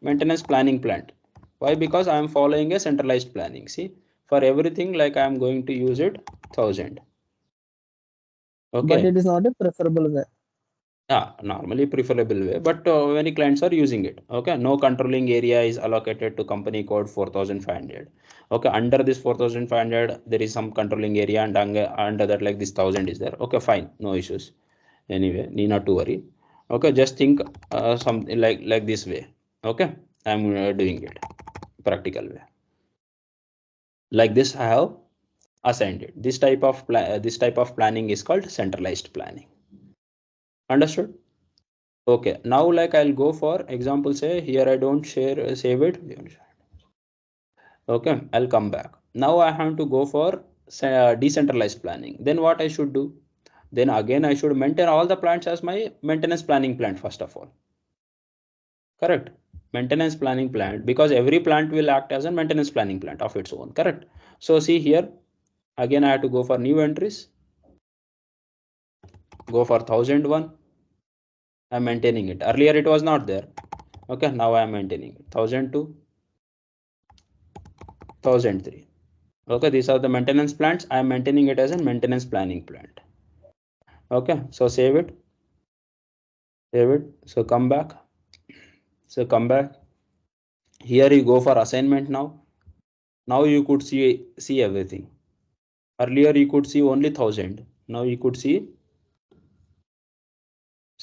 maintenance planning plant. Why? Because I am following a centralized planning. See, for everything, like I am going to use it 1,000. But Okay. it is not a preferable way. Yeah, normally preferable way, but many clients are using it. Okay, no controlling area is allocated to company code 4500. Okay, under this 4500 there is some controlling area, and under that like this 1000 is there. Okay, fine, no issues. Anyway, need not to worry. Okay, just think something like this way. Okay, I'm doing it practical way. Like this I have assigned it. This type of planning is called centralized planning. Understood? Okay, now like I'll go for example, say here I don't save it. Okay, I'll come back. Now I have to go for decentralized planning. Then what I should do? Then again I should maintain all the plants as my maintenance planning plant first of all. Correct? Maintenance planning plant, because every plant will act as a maintenance planning plant of its own. Correct? So see here, again I have to go for new entries. Go for 1001. I'm maintaining it. Earlier it was not there. Okay, now I am maintaining it. 1002, 1003. Okay, these are the maintenance plants. I am maintaining it as a maintenance planning plant. Okay, so save it. So come back. Here you go for assignment now. Now you could see everything. Earlier you could see only 1000. Now you could see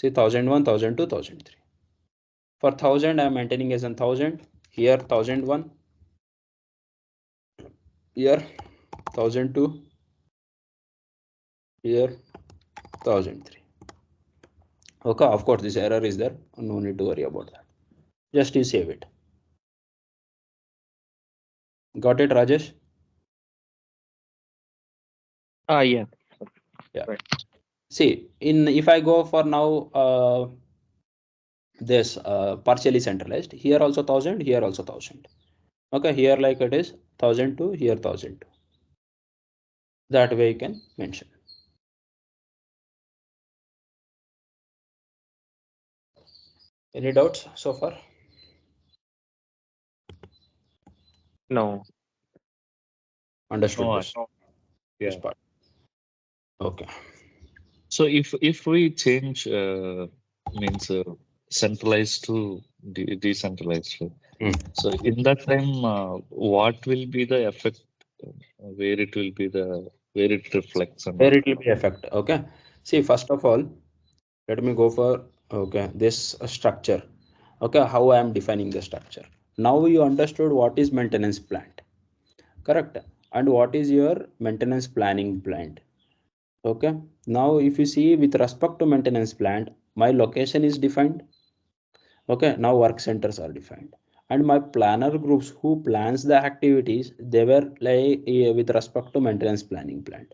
1001, 1002, 1003. For 1000 I am maintaining as 1000. Here 1001. Here 1002. Here 1003. Okay, of course this error is there. No need to worry about that. Just you save it. Got it, Rajesh? Yeah. Yeah. Right. See, if I go for now this partially centralized, here also 1000, here also 1000. Okay, here like it is 1002, here 1002. That way you can mention. Any doubts so far? No. Understood No, this yeah. part. Okay. So if we change means centralized to decentralized, so in that time, what will be the effect? Where it will be where it reflects and Where it will be effect. Okay. See, first of all, let me go for this structure. Okay, how I am defining the structure. Now you understood what is maintenance plant. Correct. And what is your maintenance planning plant. Okay, now if you see with respect to maintenance plant, my location is defined. Okay, now work centers are defined, and my planner groups who plans the activities, they were like with respect to maintenance planning plant.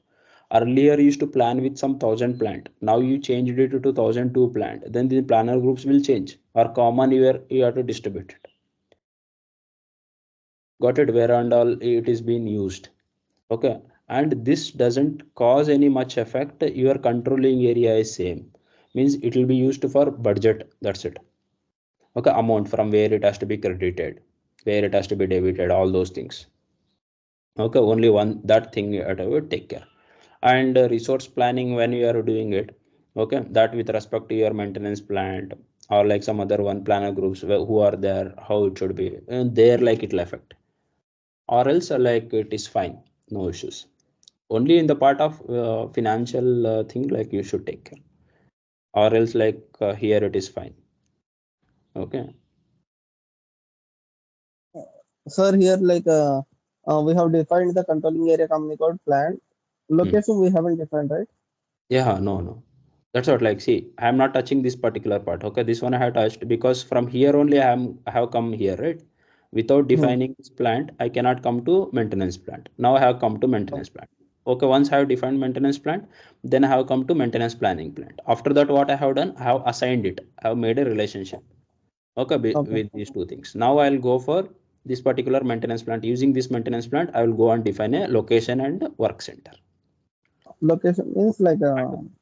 Earlier you used to plan with some 1000 plant, now you changed it to 2002 plant, then the planner groups will change or common you have to distribute it. Got it? Where and all it is being used. Okay, and this doesn't cause any much effect. Your controlling area is same, means it will be used for budget. That's it. Okay, amount from where it has to be credited, where it has to be debited, all those things. Okay, only one that thing you have to take care. And resource planning, when you are doing it, okay, that with respect to your maintenance plant or like some other one planner groups who are there, how it should be, and there like it will affect, or else like it is fine, no issues. Only in the part of financial thing like you should take care, or else like here it is fine. Okay. Sir, here we have defined the controlling area company code plan. Location we haven't defined, right? Yeah, no, that's what, like, see, I'm not touching this particular part. Okay, this one I have touched because from here only I have come here, right? Without Hmm. defining this plant I cannot come to maintenance plant. Now I have come to maintenance plant. Okay, once I have defined maintenance plant, then I have come to maintenance planning plant. After that, what I have done, I have assigned it, I have made a relationship. Okay, Okay. with these two things. Now I'll go for this particular maintenance plant. Using this maintenance plant, I will go and define a location and work center. Location means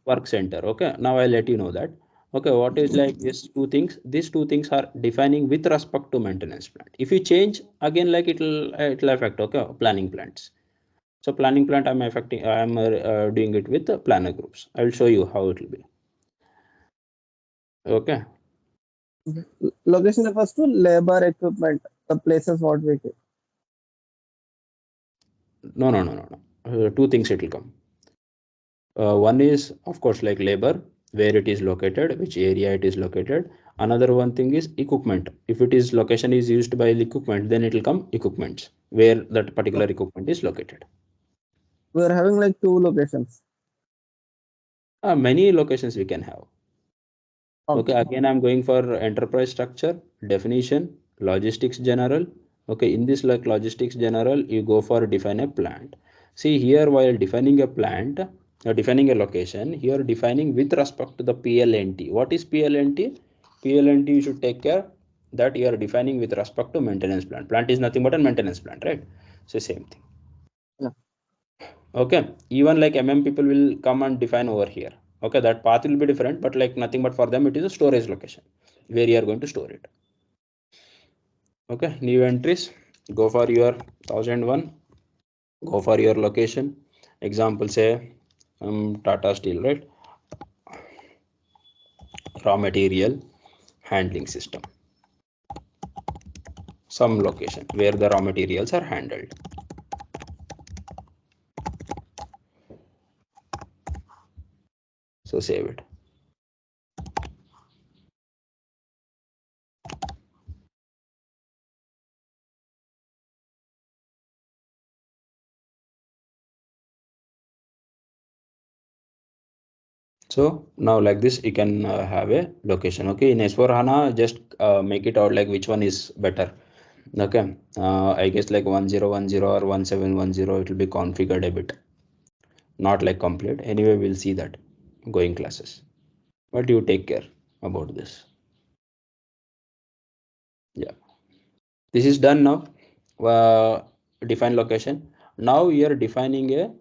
Work center. Okay, now I'll let you know that. Okay, what is like these two things are defining with respect to maintenance plant. If you change again, like it'll affect, okay, planning plants. So planning plant I'm doing it with the planner groups. I will show you how it will be. Okay. Location refers to labor, equipment, the places what we take. No. Two things it will come. One is, of course, like labor, where it is located, which area it is located. Another one thing is equipment. If it is location is used by equipment, then it will come equipments, where that particular equipment is located. We are having like 2 locations. Many locations we can have. Okay. Okay, again, I'm going for enterprise structure, definition, logistics general. Okay, in this like logistics general, you go for define a plant. See here, while defining a plant, defining a location, here defining with respect to the PLNT. What is PLNT? PLNT, you should take care that you are defining with respect to maintenance plant. Plant is nothing but a maintenance plant, right? So same thing. Yeah. Okay, even like people will come and define over here. Okay, that path will be different, but like nothing but for them it is a storage location where you are going to store it. Okay, new entries, go for your 1001, go for your location. Example, say Tata Steel, right? Raw material handling system, some location where the raw materials are handled. So save it. So now like this, you can have a location. Okay, in S4HANA, just make it out like which one is better. Okay, I guess like 1010 or 1710, it will be configured a bit, not like complete. Anyway, we'll see that going classes. But you take care about this. Yeah, this is done now. Define location. Now you are defining a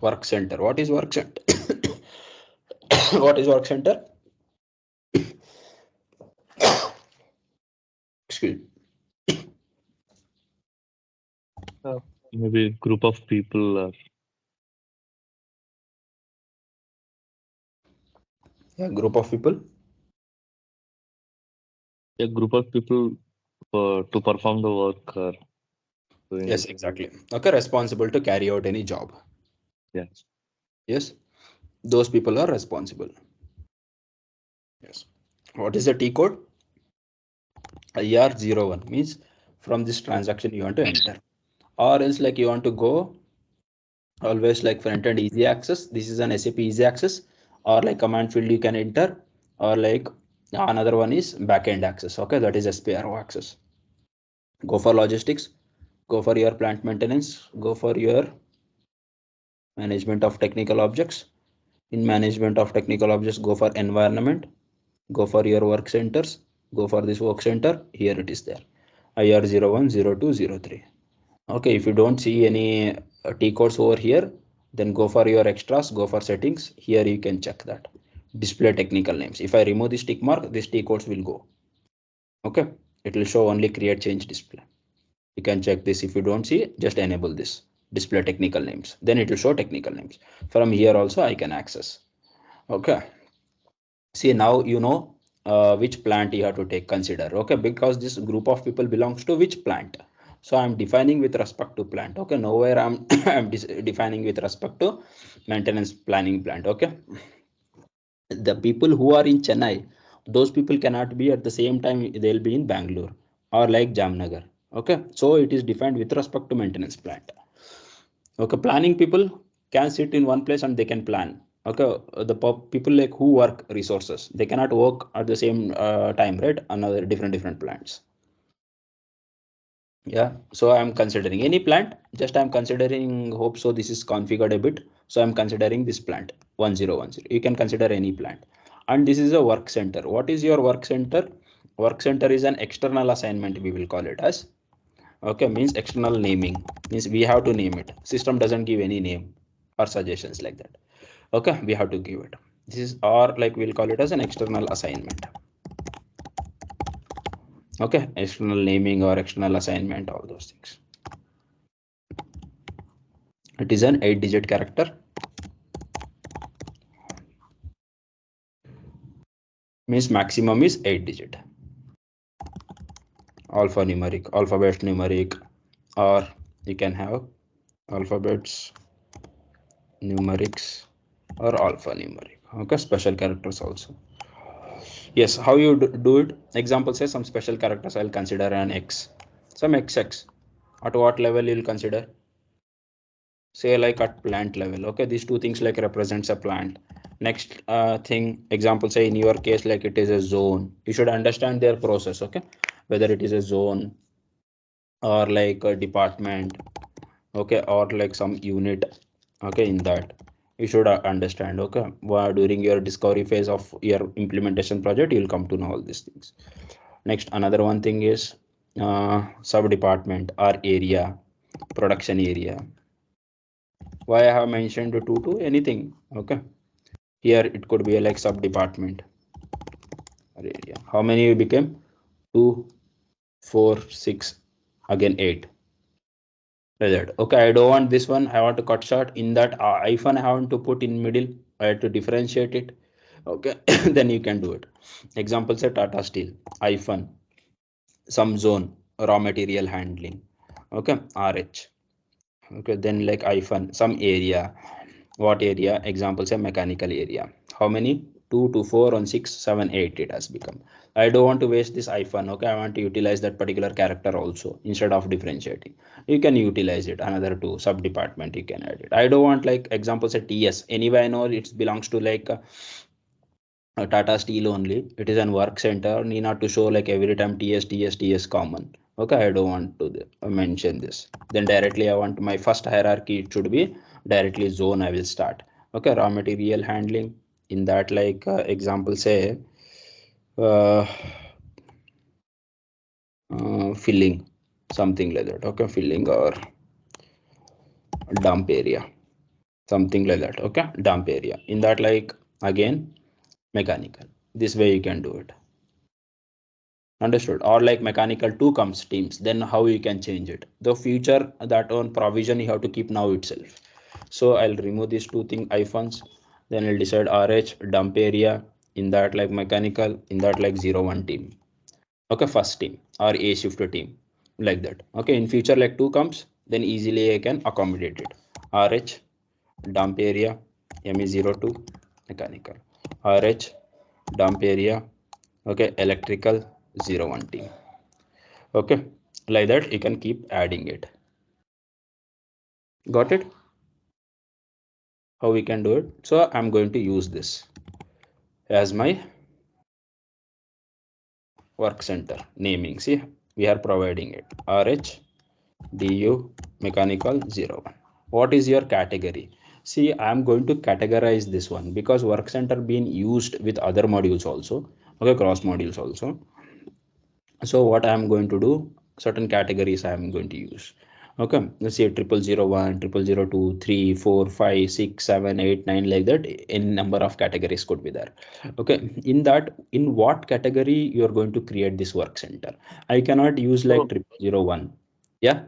work center. What is work center? What is work center? Excuse me. Maybe group of people. A group of people. A group of people to perform the work. Yes, exactly. Okay, responsible to carry out any job. Yes. Yes, those people are responsible. Yes. What is the T code? IR01 means from this transaction you want to enter, or else like you want to go always like front end easy access. This is an SAP easy access, or like command field you can enter, or like another one is backend access. Okay, that is SPRO access. Go for logistics, go for your plant maintenance, go for your management of technical objects. In management of technical objects, go for environment, go for your work centers, go for this work center. Here it is there, IR01, 02, 03. Okay, if you don't see any T codes over here, then go for your extras, go for settings. Here you can check that. Display technical names. If I remove this tick mark, these T codes will go. Okay, it will show only create change display. You can check this. If you don't see, just enable this display technical names. Then it will show technical names. From here also I can access. Okay. See, now you know which plant you have to take consider. Okay, because this group of people belongs to which plant. So I'm defining with respect to plant. Okay, nowhere I'm I'm defining with respect to maintenance planning plant. Okay, the people who are in Chennai, those people cannot be at the same time. They'll be in Bangalore or like Jamnagar. Okay, so it is defined with respect to maintenance plant. Okay, planning people can sit in one place and they can plan. Okay, the people like who work resources, they cannot work at the same time, right? Another different plants. Yeah, so I'm considering any plant. Just I'm considering. Hope so. This is configured a bit. So I'm considering this plant 1010. You can consider any plant, and this is a work center. What is your work center? Work center is an external assignment. We will call it as. Okay, means external naming means we have to name it. System doesn't give any name or suggestions like that. Okay, we have to give it. This is, or like we'll call it as an external assignment. Okay, external naming or external assignment, all those things. It is an 8-digit character. means maximum is 8 digit. Alphabet numeric, or you can have alphabets numerics or alphanumeric. Okay, special characters also. Yes, how you do it? Example say some special characters I'll consider an x, some xx. At what level you'll consider? Say like at plant level. Okay, these two things like represents a plant. Next thing, example say in your case like it is a zone. You should understand their process. Okay, whether it is a zone or like a department, okay, or like some unit. Okay, in that you should understand. Okay, during your discovery phase of your implementation project you'll come to know all these things. Next, another one thing is sub department or area, production area. Why I have mentioned two to anything. Okay, here it could be like sub department or area. How many you became? 2, 4, 6, again 8. Like that. Okay, I don't want this one, I want to cut short. In that hyphen I want to put in middle, I have to differentiate it. Okay, then you can do it. Example say Tata Steel, hyphen some zone, raw material handling. Okay, RH. Okay, then like hyphen some area. What area? Example say mechanical area. How many? 2 to 4 on 6, 7, 8 it has become. I don't want to waste this hyphen. Okay, I want to utilize that particular character also instead of differentiating. You can utilize it. Another two sub department you can add it. I don't want like example say TS. Anyway, I know it belongs to like Tata Steel only. It is an work center. Need not to show like every time TS common. Okay, I don't want to mention this. Then directly I want my first hierarchy. It should be directly zone. I will start. Okay, raw material handling. In that like example say uh, filling, something like that. Okay, filling or dump area, something like that. Okay, dump area. In that like again mechanical. This way you can do it. Understood? Or like mechanical 2 comes teams, then how you can change it? The future that on provision you have to keep now itself. So I'll remove these two thing hyphens, then I'll decide RH dump area. In that like mechanical, in that like 01 team. Okay, first team or A shift team, like that. Okay, in future like 2 comes, then easily I can accommodate it. RH dump area ME02 mechanical, RH dump area, okay, electrical 01 team. Okay, like that you can keep adding it. Got it? How we can do it? So I'm going to use this as my work center naming. See, we are providing it RH DU mechanical 01. What is your category? See, I'm going to categorize this one because work center being used with other modules also. Okay, cross modules also. So what I'm going to do, certain categories I'm going to use. Okay, let's say 0001, 0002, 3, 4, 5, 6, 7, 8, 9, like that. In number of categories could be there. Okay, in that, in what category you are going to create this work center? I cannot use like So, 0001. Yeah.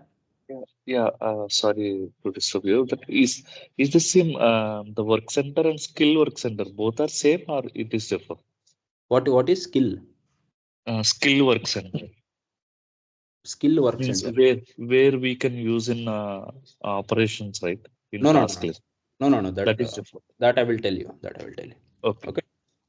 yeah, sorry to disturb you. But is the same the work center and skill work center both are same or it is different? What is skill? Skill work center Skill work means center. where we can use in operations, right? In No, no, no, task no, list. no, no, no. That is different. That I will tell you. That I will tell you. Okay. Okay.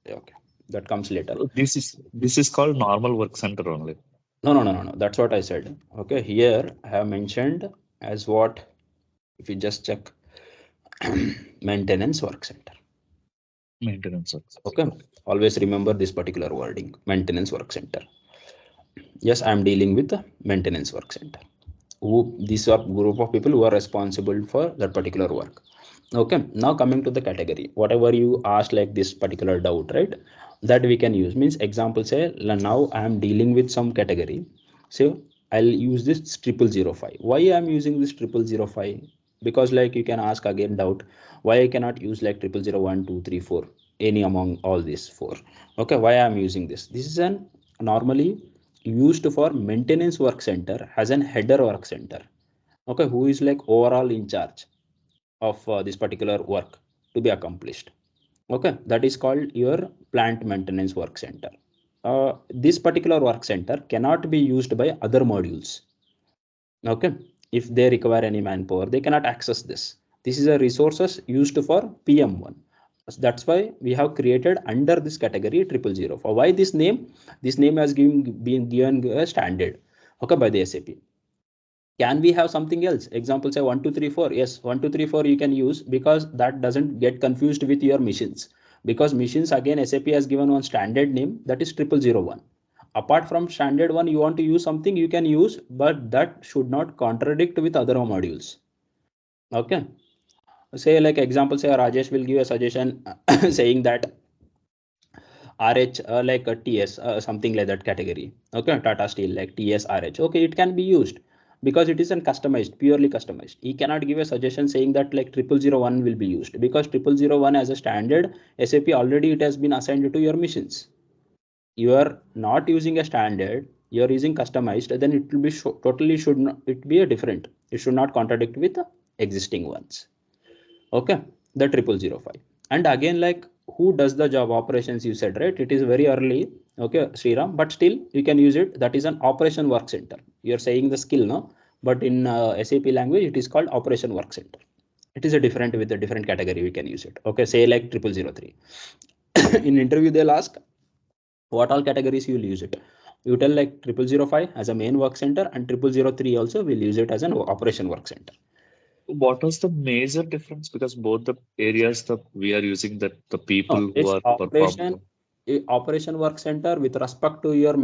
Okay. That comes later. So this is called normal work center only. No, no, no, no, no. That's what I said. Okay. Here I have mentioned as what, if you just check maintenance work center. Maintenance work center. Okay. Always remember this particular wording, maintenance work center. Yes, I'm dealing with the maintenance work center. These are group of people who are responsible for that particular work. Okay, now coming to the category, whatever you asked like this particular doubt, right, that we can use. Means example say now I am dealing with some category, so I'll use this 0005. Why I'm using this 0005? Because like you can ask again doubt, why I cannot use like 0001, 2, 3, 4, any among all these four? Okay, why I'm using this is an normally used for maintenance work center as an header work center. Okay, who is like overall in charge of this particular work to be accomplished. Okay, that is called your plant maintenance work center. This particular work center cannot be used by other modules. Okay, if they require any manpower, they cannot access this. This is a resources used for PM1. That's why we have created under this category 000. For why this name? This name has been given a standard, okay, by the SAP. Can we have something else? Example, say 1 2 3 4. Yes, 1 2 3 4 you can use, because that doesn't get confused with your machines. Because machines, again, SAP has given one standard name, that is 0001. Apart from standard one, you want to use something, you can use, but that should not contradict with other modules. Okay. Say like example, say Rajesh will give a suggestion saying that RH like a TS something like that category. Okay, Tata Steel like TS RH. Okay, it can be used because it isn't customized, purely customized. He cannot give a suggestion saying that like 0001 will be used, because 0001 as a standard SAP already it has been assigned to your machines. You are not using a standard, you are using customized, then it will be totally should not it be a different. It should not contradict with the existing ones. Okay, the 0005. And again, like who does the job operations, you said, right? It is very early. Okay, Sriram, but still you can use it. That is an operation work center. You're saying the skill, no? But in SAP language it is called operation work center. It is a different, with a different category we can use it. Okay, say like 0003. In interview they'll ask what all categories you will use it. You tell like 0005 as a main work center, and 0003 also will use it as an operation work center. What was the major difference? Because both the areas that we are using, that the people No, who it's are performing. operation work center with respect to your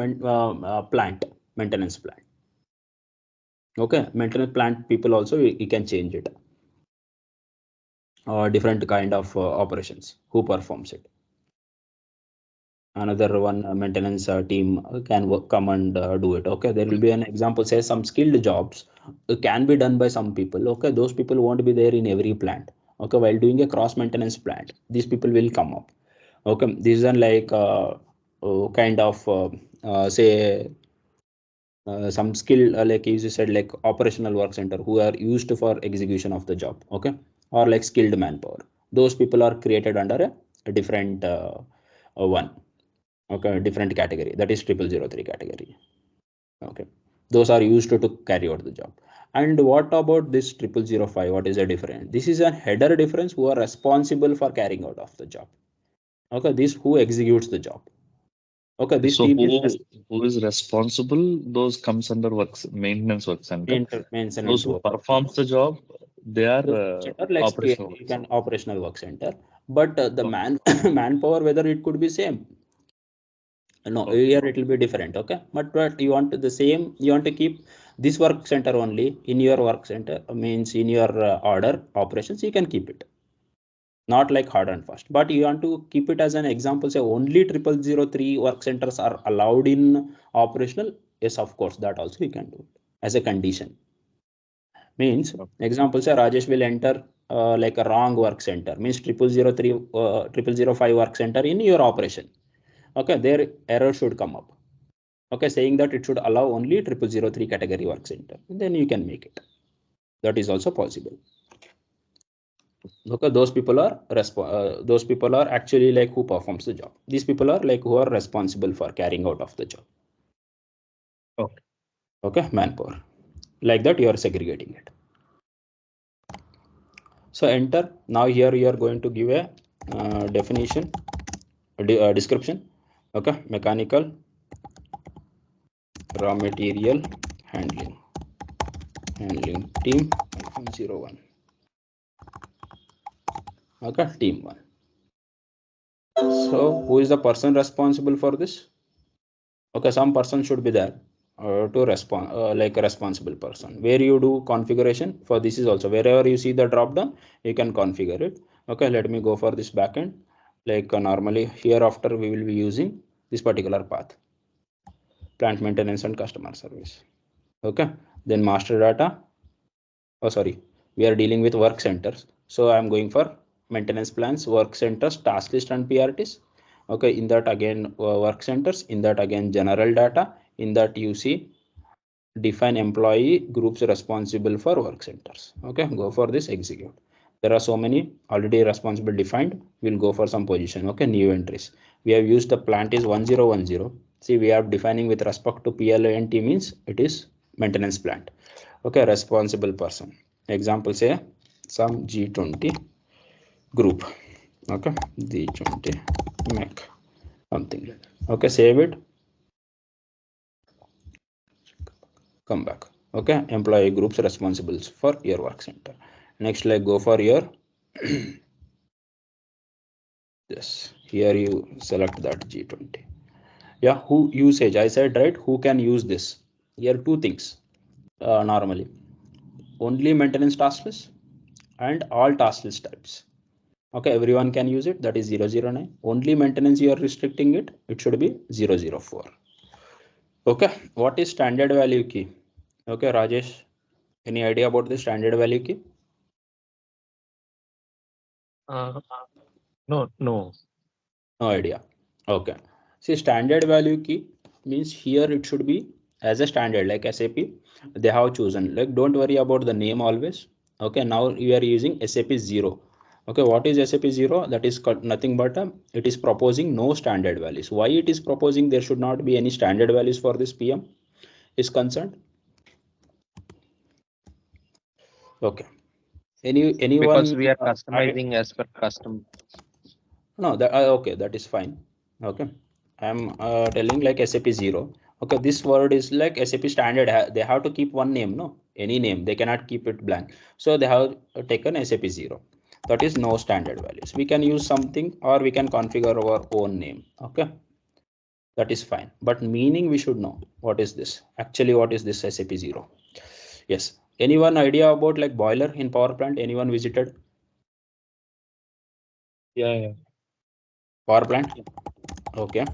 plant, maintenance plant. Okay, maintenance plant people also you can change it. Different kind of operations who performs it. Another one maintenance team can come and do it. Okay, there will be an example, say some skilled jobs can be done by some people. Okay, those people won't be there in every plant. Okay, while doing a cross maintenance plant, these people will come up. Okay, this is like kind of say some skill like you said, like operational work center who are used for execution of the job. Okay, or like skilled manpower, those people are created under a different one. Okay, different category, that is 0003 category. Okay, those are used to carry out the job. And what about this 0005? What is the difference? This is a header difference who are responsible for carrying out of the job. Okay, this who executes the job. Okay, this So team is who is responsible? Those comes under maintenance work center. Those maintenance who work. performs the job, they are Center, like operational work you can center. operational work center, but the Okay. manpower, whether it could be same. No, Okay. here it will be different. Okay, but you want the same, you want to keep this work center only in your work center, means in your order operations, you can keep it. Not like hard and fast, but you want to keep it as an example, say only 0003 work centers are allowed in operational. Yes, of course, that also you can do it as a condition. Means Okay. example, say Rajesh will enter like a wrong work center, means 0003 0005 work center in your operation. Okay, their error should come up. Okay, saying that it should allow only 0003 category work center, then you can make it. That is also possible. Okay, those people are those people are actually like who performs the job. These people are like who are responsible for carrying out of the job. Okay. Okay, manpower. Like that you are segregating it. So enter. Now here you are going to give a definition, description. Okay, mechanical raw material handling team 01. Okay, team 1. So who is the person responsible for this? Okay, some person should be there to respond, like a responsible person. Where you do configuration for this is also, wherever you see the drop down, you can configure it. Okay, let me go for this backend. Like normally hereafter we will be using this particular path, plant maintenance and customer service. Okay, then master data. Oh, sorry, we are dealing with work centers. So I'm going for maintenance plans, work centers, task list and PRTs. Okay, in that again work centers, in that again general data, in that you see define employee groups responsible for work centers. Okay, go for this execute. There are so many already responsible defined. We'll go for some position. Okay, new entries. We have used the plant is 1010. See, we are defining with respect to PLANT means it is maintenance plant. Okay, responsible person. Example say some G20 group. Okay, G20 Mac something. Okay, save it. Come back. Okay, employee groups responsible for your work center. Next, like go for your this. Here you select that G20. Yeah, who usage? I said right. Who can use this? Here two things. Normally, only maintenance task list and all task list types. Okay, everyone can use it. That is 009. Only maintenance you are restricting it. It should be 004. Okay, what is standard value key? Okay, Rajesh, any idea about the standard value key? No. No idea. Okay. See, standard value key means here it should be as a standard like SAP. They have chosen. Like, don't worry about the name always. Okay, now you are using SAP 0. Okay, what is SAP 0? That is nothing but it is proposing no standard values. Why it is proposing there should not be any standard values for this PM is concerned? Okay. Anyone? Because we are customizing as per custom. No, that okay, that is fine. Okay, I'm telling like SAP 0. Okay, this word is like SAP standard. They have to keep one name, no, any name. They cannot keep it blank. So they have taken SAP 0. That is no standard values. We can use something or we can configure our own name. Okay, that is fine. But meaning we should know what is this. Actually, what is this SAP 0? Yes. Anyone idea about like boiler in power plant? Anyone visited Yeah. power plant? Okay.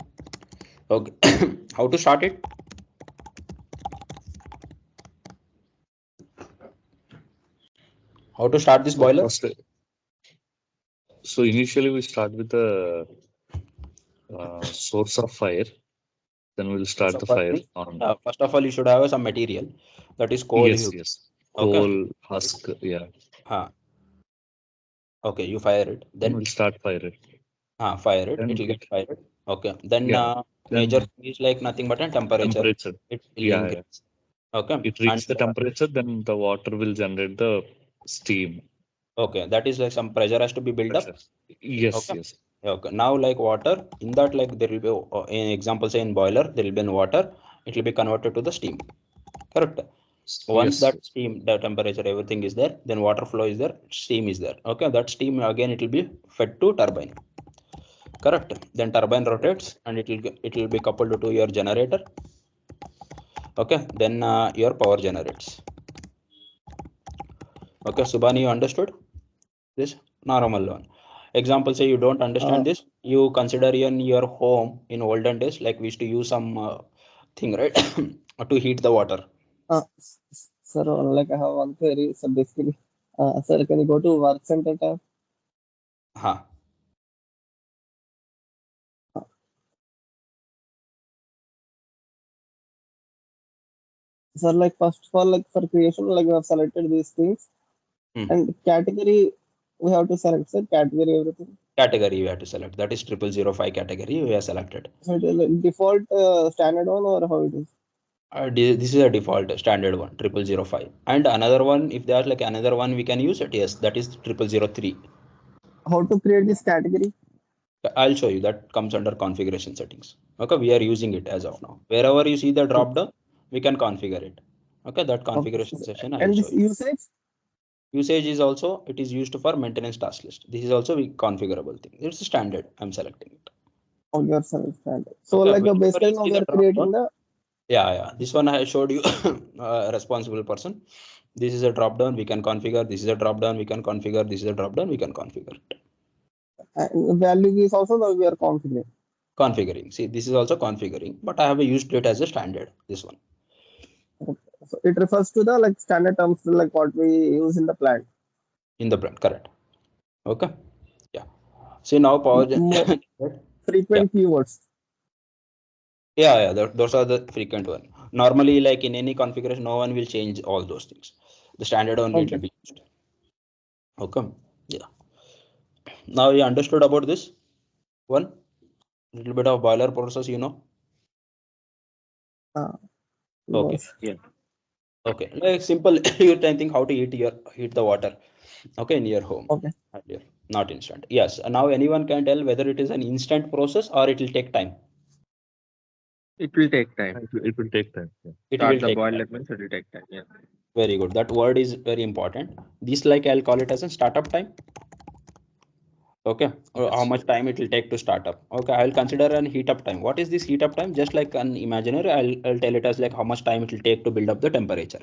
Okay. How to start it? How to start this boiler? First, so initially we start with the source of fire. Then we'll start So the fire on. first of all, you should have some material that is coal. Yes. Coal husk. Yeah. Okay, you fire it. Then we'll start fire it. Fire it. It will get fired. Okay. Then major thing is like nothing but a temperature. It will increase. Okay. It reaches the temperature, then the water will generate the steam. Okay, that is like some pressure has to be built up. Yes. Okay. Now like water in that, like there will be in example say in boiler there will be water. It will be converted to the steam. Correct. Once that steam, the temperature, everything is there, then water flow is there, steam is there. Okay, that steam again it will be fed to turbine. Correct. Then turbine rotates and it will be coupled to your generator. Okay, then your power generates. Okay, Subhani, you understood this? Normal one. Example say you don't understand this, you consider in your home in olden days, like we used to use some thing, right, to heat the water. Sir, like I have one query. So basically, sir, can you go to work center tab? Sir, like first of all, like for creation, like we have selected these things, and category we have to select. Sir, category everything. Category you have to select. That is 0005 category we have selected. So it is like default standard one or how it is? This is a default standard one, 0005. And another one, if there's like another one we can use it, yes, that is 0003. How to create this category? I'll show you. That comes under configuration settings. Okay, we are using it as of now. Wherever you see the drop down, we can configure it. Okay, that configuration session. And this usage? Usage is also, it is used for maintenance task list. This is also a configurable thing. It's a standard. I'm selecting it. Oh, you're selecting standard. So okay, like basically now we are creating the. Yeah. This one I showed you responsible person. This is a drop down. We can configure. This is a drop down. We can configure. This is a drop down. We can configure it. And value is also now we are configuring. See, this is also configuring, but I have used it as a standard. This one. Okay. So it refers to the like standard terms like what we use in the plant. In the plant, correct. Okay. Yeah. See now power frequent keywords. Yeah. Those are the frequent one. Normally, like in any configuration, no one will change all those things. The standard one will be used. Okay. Yeah. Now you understood about this one little bit of boiler process, you know. Okay. Yeah. Okay. Like simple, you can think how to heat the water. Okay, in your home. Okay. Earlier. Not instant. Yes. Now anyone can tell whether it is an instant process or it will take time. It will take time. It will take time. Yeah. It Start will the take boiler time. means it will take time. Yeah. Very good. That word is very important. This, like, I'll call it as a startup time. Okay. Or how Yes. much time it will take to start up. Okay. I'll consider an heat up time. What is this heat up time? Just like an imaginary, I'll tell it as like how much time it will take to build up the temperature.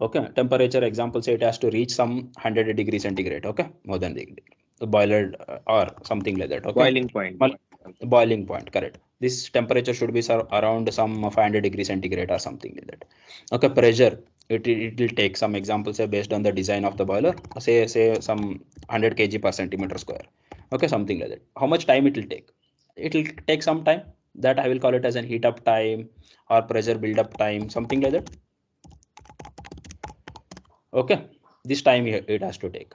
Okay. Temperature example, say it has to reach some 100 degrees centigrade. Okay. More than the boiler or something like that. Okay. Boiling point. Well, boiling point, correct. This temperature should be around some 500 degrees centigrade or something like that. Okay. Pressure, it will take some example, say based on the design of the boiler, say some 100 kg per centimeter square. Okay, something like that. How much time it will take? It will take some time. That I will call it as an heat up time or pressure build up time, something like that. Okay, this time it has to take.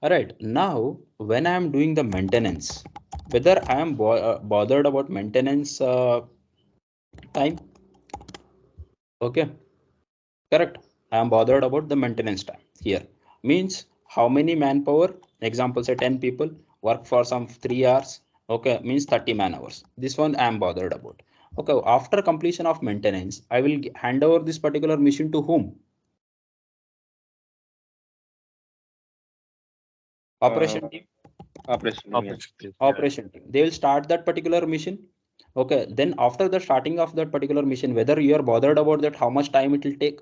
All right, now when I am doing the maintenance, whether I am bothered about maintenance time. Okay, correct. I am bothered about the maintenance time here. Means how many manpower, example say 10 people work for some 3 hours. Okay, means 30 man hours. This one I am bothered about. Okay, after completion of maintenance, I will hand over this particular machine to whom? Operation team. Operation. Yeah. Operation team. They will start that particular mission. Okay, then after the starting of that particular mission, whether you are bothered about that, how much time it will take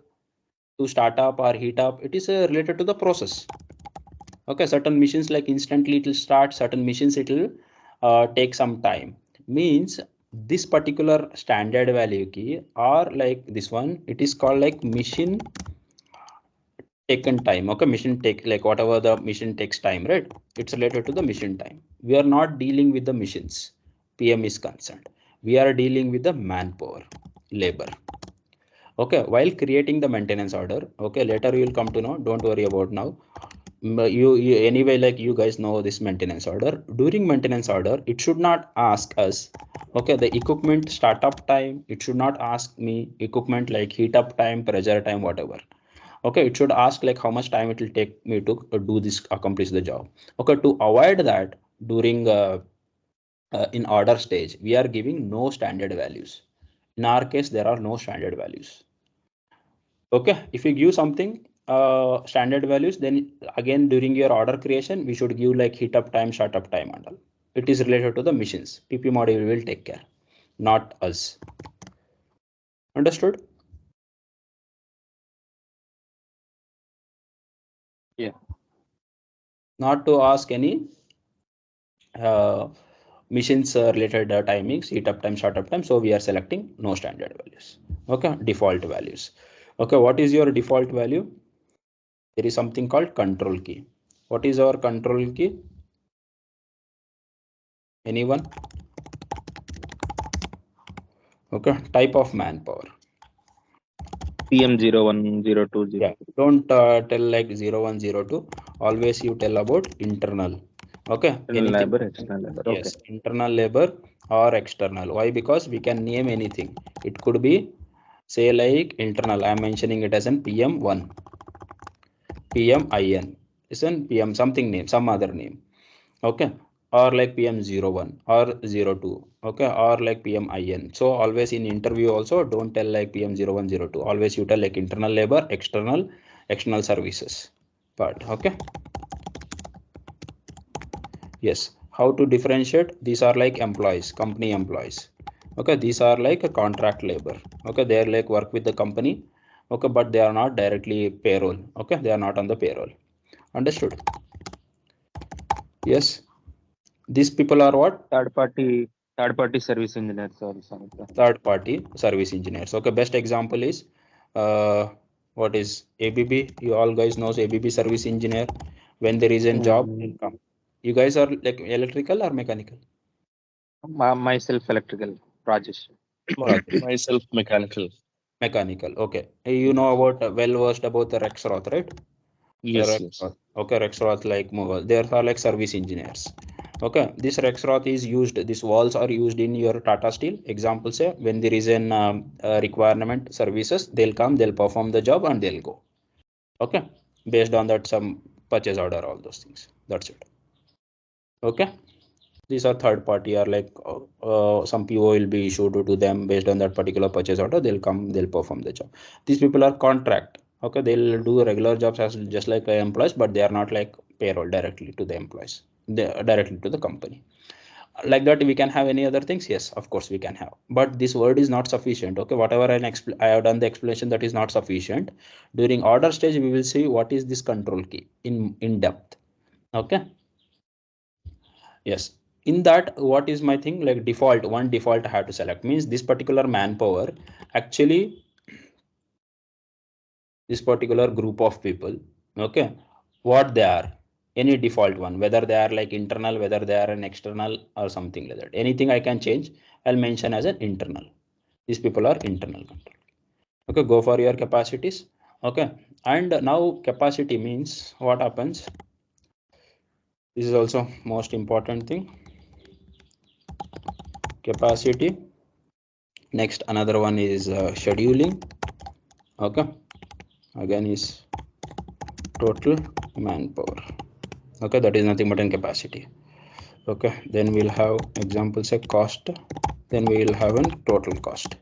to start up or heat up, it is related to the process. Okay, certain missions like instantly it will start, certain missions it will take some time. Means this particular standard value key or like this one, it is called like mission taken time. Okay, mission take, like whatever the mission takes time, right? It's related to the mission time. We are not dealing with the missions, PM is concerned. We are dealing with the manpower, labor. Okay, while creating the maintenance order, okay, later you will come to know, don't worry about now. You anyway, like you guys know this maintenance order. During maintenance order, it should not ask us, okay, the equipment startup time. It should not ask me equipment like heat up time, pressure time, whatever. Okay, it should ask like how much time it will take me to do this, accomplish the job. Okay, to avoid that, during in order stage, we are giving no standard values. In our case, there are no standard values. Okay, if you give something standard values, then again during your order creation, we should give like heat up time, shut up time and all. It is related to the missions. PP module will take care, not us. Understood? Yeah. Not to ask any missions related timings, heat up time, shut up time. So we are selecting no standard values. Okay, default values. Okay, what is your default value? There is something called control key. What is our control key? Anyone? Okay, type of manpower. PM 0102. Yeah, don't tell like 0102. Always you tell about internal. Okay, anything. Labor, external labor. Okay. Yes, internal labor or external. Why? Because we can name anything. It could be, say, like internal. I'm mentioning it as an PM1, PMIN. Is an PM something name, some other name. Okay, or like PM01 or 02. Okay, or like PMIN. So always in interview also don't tell like PM01, 02. Always you tell like internal labor, external services part. Okay. Yes, how to differentiate? These are like employees, company employees. Okay, these are like a contract labor. Okay, they are like work with the company. Okay, but they are not directly payroll. Okay, they are not on the payroll. Understood? Yes, these people are what? Third party service engineer. Sorry. Third party service engineers. Okay, best example is what is ABB? You all guys knows ABB service engineer. When there is a job, income. You guys are like electrical or mechanical? Myself electrical. Rajesh. Myself mechanical. Mechanical. Okay, you know about well versed about the Rexroth, right? Yes, yes. Okay, Rexroth like there are like service engineers. Okay, this Rexroth is used, these walls are used in your Tata Steel. Example say when there is an requirement services, they'll come, they'll perform the job and they'll go. Okay, based on that some purchase order, all those things. That's it. Okay, these are third party, or like some PO will be issued to them based on that particular purchase order. They'll come, they'll perform the job. These people are contract. Okay, they'll do regular jobs as just like employees, but they are not like payroll directly to the employees, directly to the company. Like that we can have any other things, yes, of course we can have, but this word is not sufficient. Okay, whatever I have done the explanation, that is not sufficient. During order stage we will see what is this control key in depth. Okay, yes, in that what is my thing, like default, one default I have to select, means this particular manpower, actually this particular group of people, okay, what they are, any default one, whether they are like internal, whether they are an external or something like that, anything I can change, I'll mention as an internal. These people are internal control. Okay, go for your capacities. Okay, and now capacity means what happens, this is also most important thing, capacity. Next another one is scheduling. Okay, again is total manpower. Okay, that is nothing but in capacity. Okay, then we'll have example say cost, then we will have a total cost.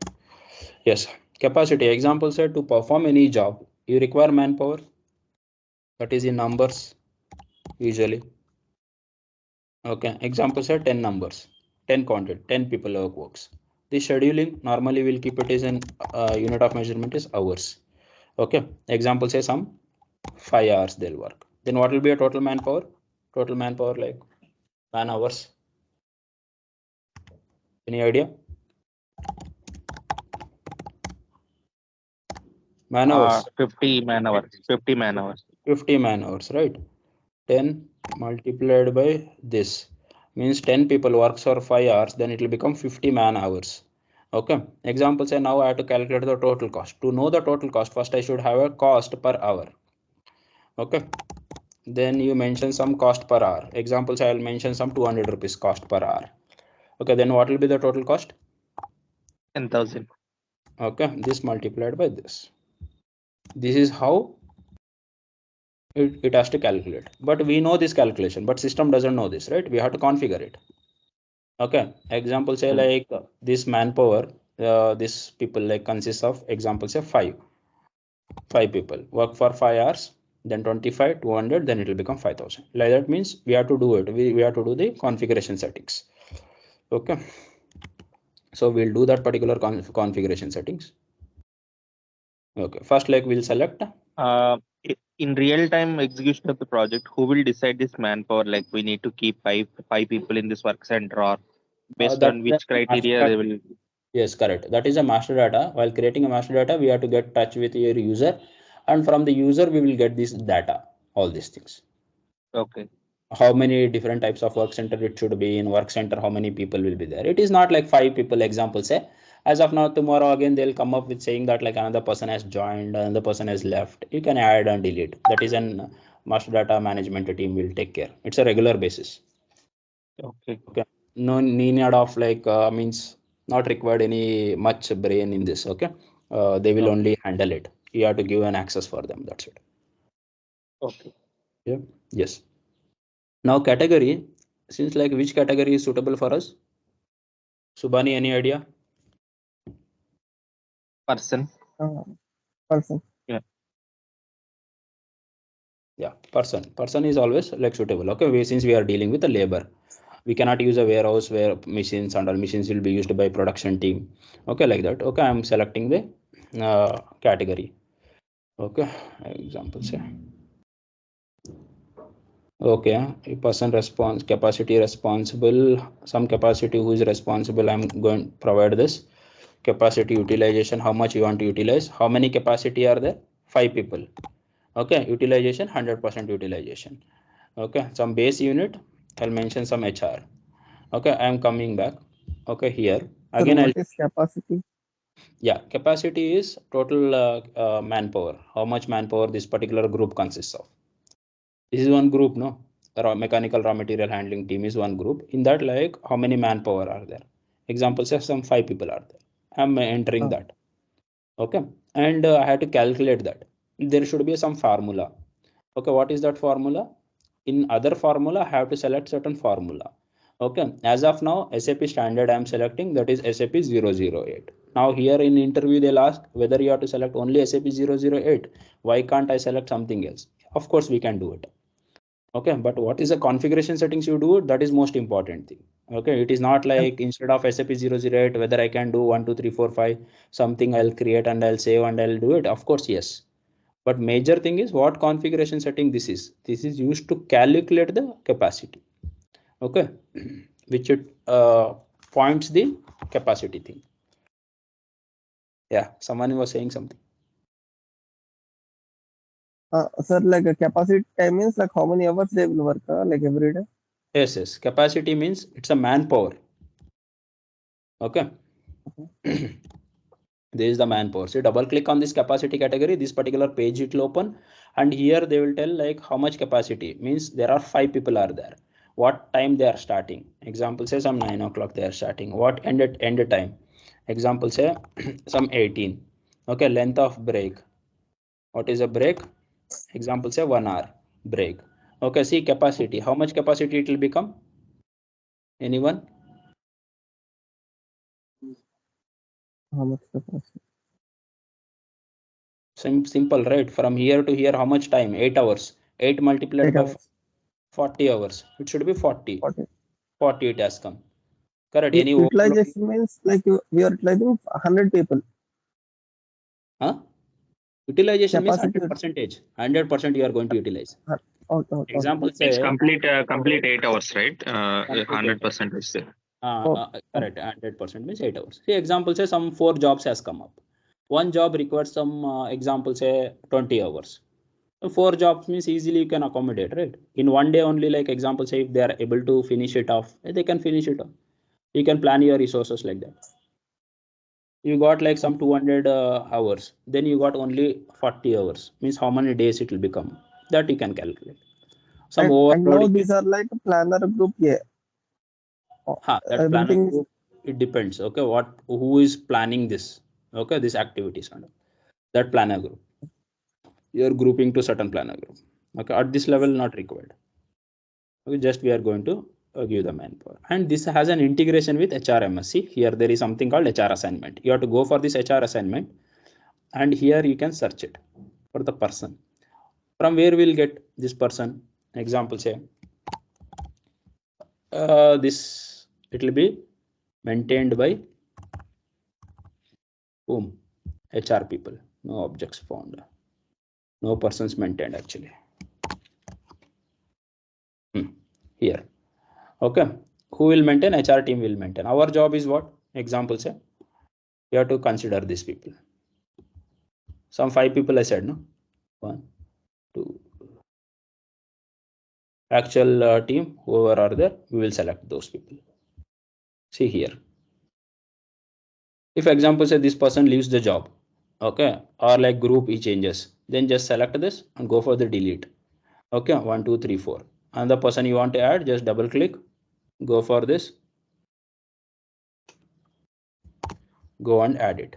Yes, capacity example say to perform any job you require manpower, that is in numbers usually. Okay, example say 10 numbers, 10 quantity, 10 people works. The scheduling normally we'll keep it as an unit of measurement is hours. Okay, example say some 5 hours they'll work, then what will be a total manpower? Total manpower like man hours. Any idea? Man hours. 50 man hours. 50 man hours. 50 man hours, right? 10 multiplied by this means 10 people works for 5 hours, then it will become 50 man hours. Okay, example say now I have to calculate the total cost. To know the total cost, first I should have a cost per hour. Okay, then you mention some cost per hour. Example say I will mention some 200 rupees cost per hour. Okay, then what will be the total cost? 10,000. Okay, this multiplied by this. This is how it has to calculate, but we know this calculation, but system doesn't know this, right? We have to configure it. Okay, example say like this manpower, this people like consists of, example say five people work for 5 hours, then 25 200, then it will become 5,000. Like that means we have to do it, we have to do the configuration settings. Okay, so we'll do that particular configuration settings. Okay, first like we'll select In real time execution of the project, who will decide this manpower? Like we need to keep five people in this work center, or based on which criteria they will? Yes, correct. That is a master data. While creating a master data, we have to get touch with your user, and from the user we will get this data, all these things. Okay. How many different types of work center it should be in work center, how many people will be there. It is not like 5 people, example say as of now, tomorrow again they'll come up with saying that like another person has joined, another person has left. You can add and delete. That is an master data management team will take care. It's a regular basis. Okay. No need of like means not required any much brain in this. Okay, they will only handle it. You have to give an access for them, that's it. Okay. Yeah. Yes, now category, since like which category is suitable for us? Subhani, any idea? Person. Person. Yeah, person is always like suitable. Okay, since we are dealing with the labor, we cannot use a warehouse where machines and all machines will be used by production team. Okay, like that. Okay, I'm selecting the category. Okay, example say okay, a person response capacity responsible, some capacity who is responsible, I'm going to provide this capacity utilization, how much you want to utilize, how many capacity are there, 5 people. Okay, utilization 100% utilization. Okay, some base unit, I'll mention some HR. Okay, I am coming back. Okay, here again So what is capacity? Yeah, capacity is total manpower, how much manpower this particular group consists of. This is one group, no? Mechanical raw material handling team is one group. In that, like, how many manpower are there? Example says some 5 people are there. I'm entering that. Okay, and I had to calculate that. There should be some formula. Okay, what is that formula? In other formula, I have to select certain formula. Okay, as of now, SAP standard I am selecting, that is SAP 008. Now here in interview they'll ask whether you have to select only SAP 008. Why can't I select something else? Of course we can do it. Okay, but what is the configuration settings you do? That is most important thing. Okay, it is not like instead of SAP 008 whether I can do 1 2 3 4 5 something I'll create and I'll save and I'll do it. Of course, yes. But major thing is what configuration setting this is. This is used to calculate the capacity. Okay, which it points the capacity thing. Yeah, someone was saying something. Sir, like a capacity time means like how many hours they will work, like every day? Yes. Capacity means it's a manpower. Okay. This is the manpower. So double click on this capacity category, this particular page it will open, and here they will tell like how much capacity means there are 5 people are there. What time they are starting? Example say some 9 o'clock they are starting. What end time? Example say some 18. Okay, length of break. What is a break? Example say 1 hour break. Okay, see capacity. How much capacity it will become? Anyone? How much capacity? Simple, right? From here to here, how much time? 8 hours. 8 multiplied 8 by hours. 40 hours. It should be 40. 40. 40 it has come. Correct. Any overload? Utilization means like we are utilizing 100 people. Huh? Utilization means Capacity. 100%. 100% you are going to utilize. Example It's say complete 8 hours, right? 100% is there. correct. 100% means 8 hours. See, example say some 4 jobs has come up. One job requires some example say 20 hours. 4 jobs means easily you can accommodate, right? In one day only, like example say if they are able to finish it off, they can finish it off. You can plan your resources like that. You got like some 200 hours, then you got only 40 hours, means how many days it will become, that you can calculate. Some And overload. now these are like planner group. Yeah. That planner group, it depends. Okay, who is planning this? Okay, this activities and that planner group. You're grouping to certain planner group. Okay, at this level not required. Okay, just we are going to give the manpower, and this has an integration with HRMS. Here there is something called HR assignment. You have to go for this HR assignment, and here you can search it for the person. From where we'll get this person? Example say this, it will be maintained by whom? HR people. No objects found. No persons maintained actually. Here. Okay. Who will maintain? HR team will maintain. Our job is what? Example say you have to consider these people. Some 5 people I said, no? 1, 2. Actual team, whoever are there, we will select those people. See here. If example say this person leaves the job, okay, or like group he changes, then just select this and go for the delete. Okay, 1 2 3 4. And the person you want to add, just double click, go for this, go and add it.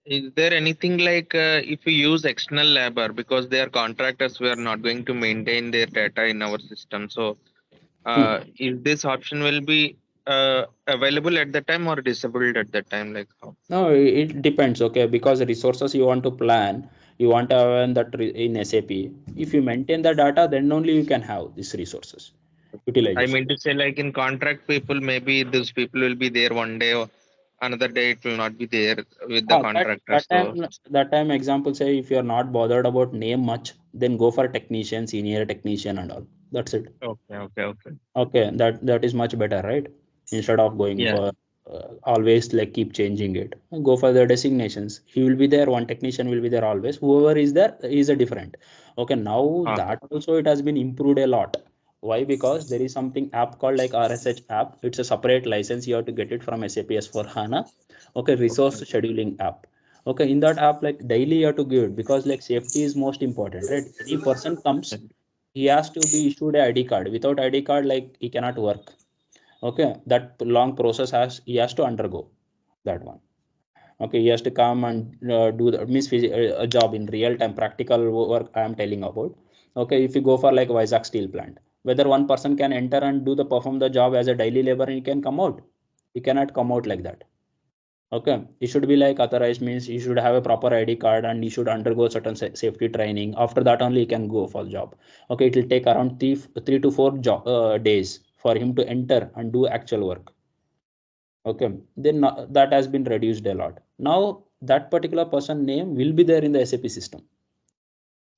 Is there anything like if we use external labor, because they are contractors, we are not going to maintain their data in our system. So if this option will be available at the time or disabled at the time, like how? No, it depends. Okay, because the resources you want to plan, you want to have that in SAP. If you maintain the data, then only you can have these resources I utilization. mean to say, like in contract people, maybe those people will be there one day, or another day it will not be there with the contractors. That time example say if you are not bothered about name much, then go for technician, senior technician and all. That's it. Okay. Okay, that is much better, right? Instead of going for always like keep changing it, go for the designations. He will be there, one technician will be there always. Whoever is there is a different. Okay, now that also it has been improved a lot. Why? Because there is something app called like RSH app. It's a separate license. You have to get it from SAP S4 HANA. Okay, resource scheduling app. Okay, in that app, like daily you have to give it, because like safety is most important, right? Any person comes, he has to be issued a ID card. Without ID card, like he cannot work. Okay, that long process he has to undergo that one. Okay, he has to come and do the means a job in real time, practical work I am telling about. Okay, if you go for like Vizag steel plant, whether one person can enter and do the perform the job as a daily labor and he can come out, he cannot come out like that. Okay, he should be like authorized, means he should have a proper ID card and he should undergo certain safety training. After that only he can go for job. Okay, it will take around 3 to 4 days for him to enter and do actual work. Okay, then that has been reduced a lot. Now that particular person name will be there in the SAP system.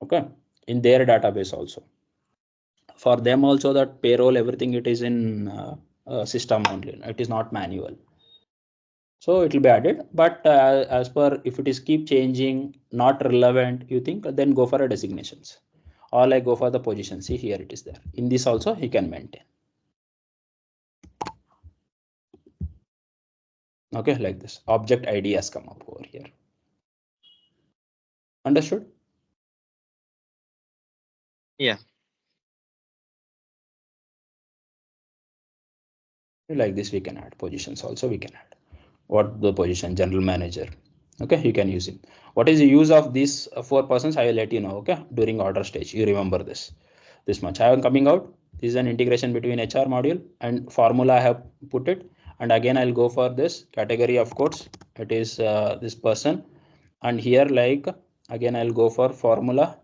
Okay, in their database also. For them also, that payroll, everything, it is in system only. It is not manual. So it will be added, but as per if it is keep changing, not relevant, you think, then go for a designations, or like go for the position. See here it is there. In this also he can maintain. Okay, like this object ID has come up over here. Understood? Yeah. Like this we can add positions also. We can add what the position, general manager. Okay, you can use it. What is the use of these 4 persons? I will let you know. Okay, during order stage, you remember this much. I am coming out. This is an integration between HR module and formula. I have put it, and again I'll go for this category. Of course, it is this person, and here like again I'll go for formula.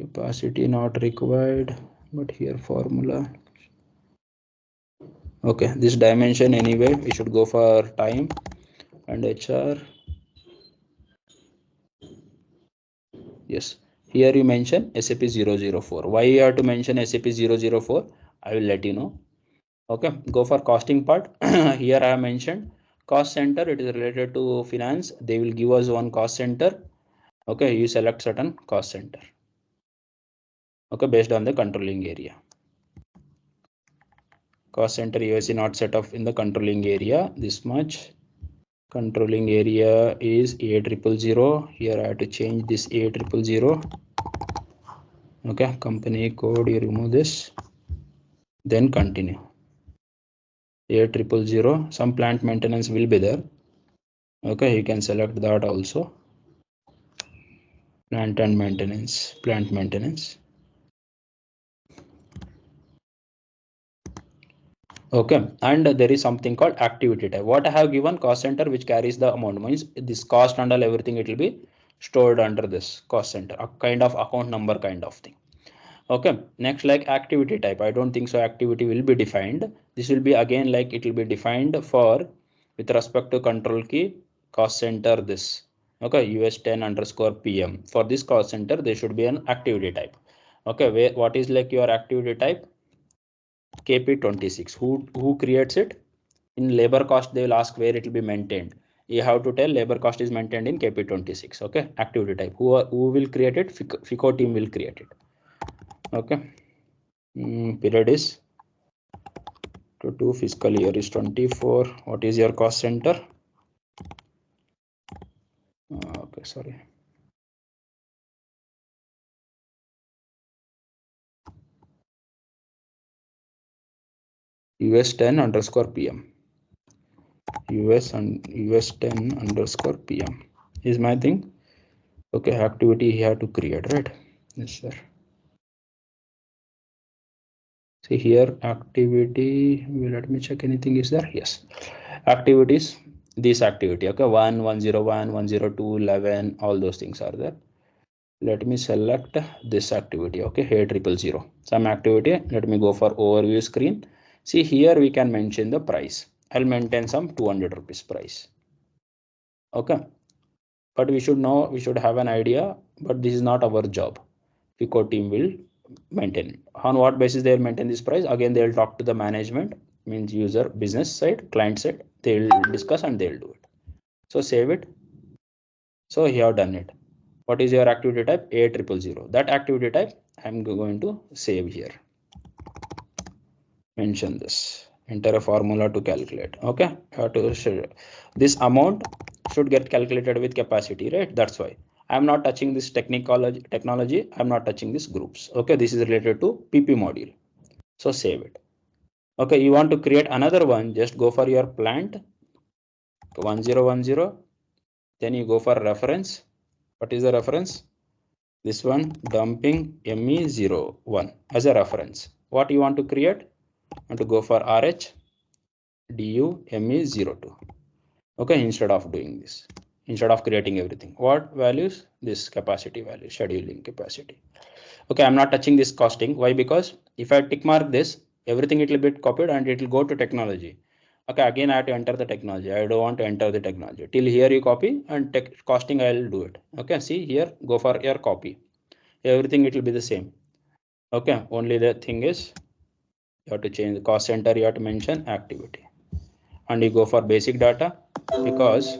Capacity not required, but here formula. Okay, this dimension anyway we should go for time and HR. Yes, here you mention SAP 004. Why you have to mention SAP 004? I will let you know. Okay, go for costing part. Here I have mentioned cost center. It is related to finance. They will give us one cost center. Okay, you select certain cost center. Okay, based on the controlling area. Cost center USC not set up in the controlling area. This much. Controlling area is 8000. Here I have to change this 8000. Okay, company code, you remove this, then continue. 8000. Some plant maintenance will be there. Okay, you can select that also. Plant maintenance. Okay, and there is something called activity type. What I have given cost center, which carries the amount, means this cost and all everything, it will be stored under this cost center, a kind of account number kind of thing. Okay, next like activity type. I don't think so activity will be defined. This will be again like it will be defined for with respect to control key cost center this. Okay, US10 underscore PM. For this cost center there should be an activity type. Okay, what is like your activity type? KP26. Who creates it? In labor cost they will ask where it will be maintained. You have to tell labor cost is maintained in KP26. Okay, activity type. Who will create it? FICO team will create it. Okay, period is to 2, fiscal year is 24. What is your cost center? Okay, sorry. US10 underscore PM. US10 underscore PM is my thing. Okay, activity he have to create, right? Yes, sir. See here activity. Let me check anything is there. Yes, activities. This activity. Okay, 1, 101, 102, 11. All those things are there. Let me select this activity. Okay, here 000. Some activity. Let me go for overview screen. See here we can mention the price. I'll maintain some 200 rupees price. Okay, but we should know, we should have an idea, but this is not our job. FICO team will maintain it. On what basis they will maintain this price? Again, they will talk to the management. means user business side, client side, they'll discuss and they'll do it. So save it. So you have done it. What is your activity type? A000. That activity type I'm going to save here. Mention this. Enter a formula to calculate. Okay, have to show this amount should get calculated with capacity, right? That's why I'm not touching this technology. I'm not touching these groups. Okay, this is related to PP module. So save it. Okay, you want to create another one, just go for your plant 1010, then you go for reference. What is the reference? This one, dumping ME01 as a reference. What you want to create? Want to go for RH DU ME02. Okay, instead of doing this, instead of creating everything, what values? This capacity value, scheduling capacity. Okay, I'm not touching this costing. Why? Because if I tick mark this, everything it will be copied and it will go to technology. Okay, again I have to enter the technology. I don't want to enter the technology. Till here you copy and costing I will do it. Okay, see here, go for your copy. Everything it will be the same. Okay, only the thing is you have to change the cost center, you have to mention activity, and you go for basic data because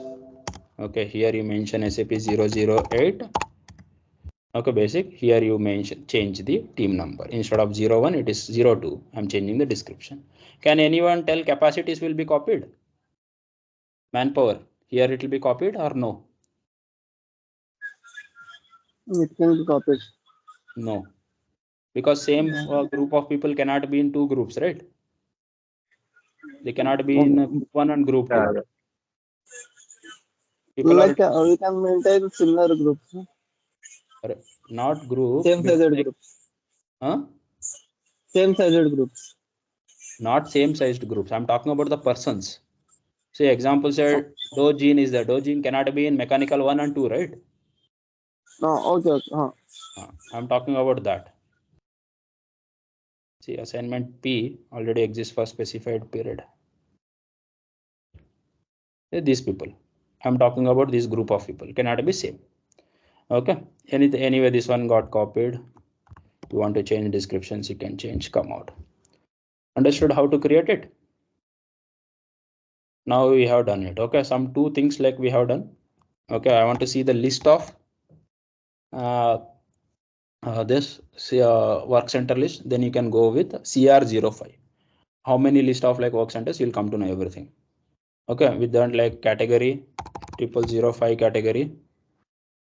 okay, here you mention SAP 008. Okay, basic, here you mention change the team number, instead of 01 it is 02. I'm changing the description. Can anyone tell capacities will be copied? Manpower, here it will be copied or no? It can be copied. No, because same group of people cannot be in two groups, right? They cannot be in group 1 and group 2. People like we can maintain similar groups. are not group. Same sized groups. Huh? Same sized groups. Not same sized groups. I'm talking about the persons. Say example said Dojin is there. Dojin cannot be in mechanical 1 and 2, right? No, okay. I'm talking about that. See, assignment P already exists for specified period. These people. I'm talking about this group of people. Cannot be same. Okay. Anyway, this one got copied. You want to change descriptions, you can change, come out. Understood how to create it? Now we have done it. Okay, some two things like we have done. Okay, I want to see the list of this work center list. Then you can go with CR05. How many list of like work centers, you'll come to know everything. Okay, with that like category 0005 category.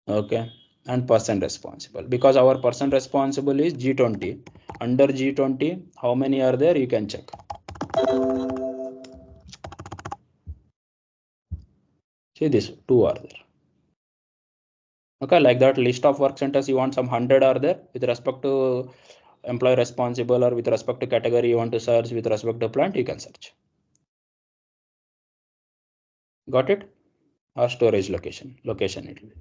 Okay, and person responsible, because our person responsible is G20. Under G20, how many are there? You can check. See, this 2 are there. Okay, like that list of work centers, you want some 100 are there with respect to employee responsible, or with respect to category you want to search, with respect to plant you can search. Got it? Or storage location it will be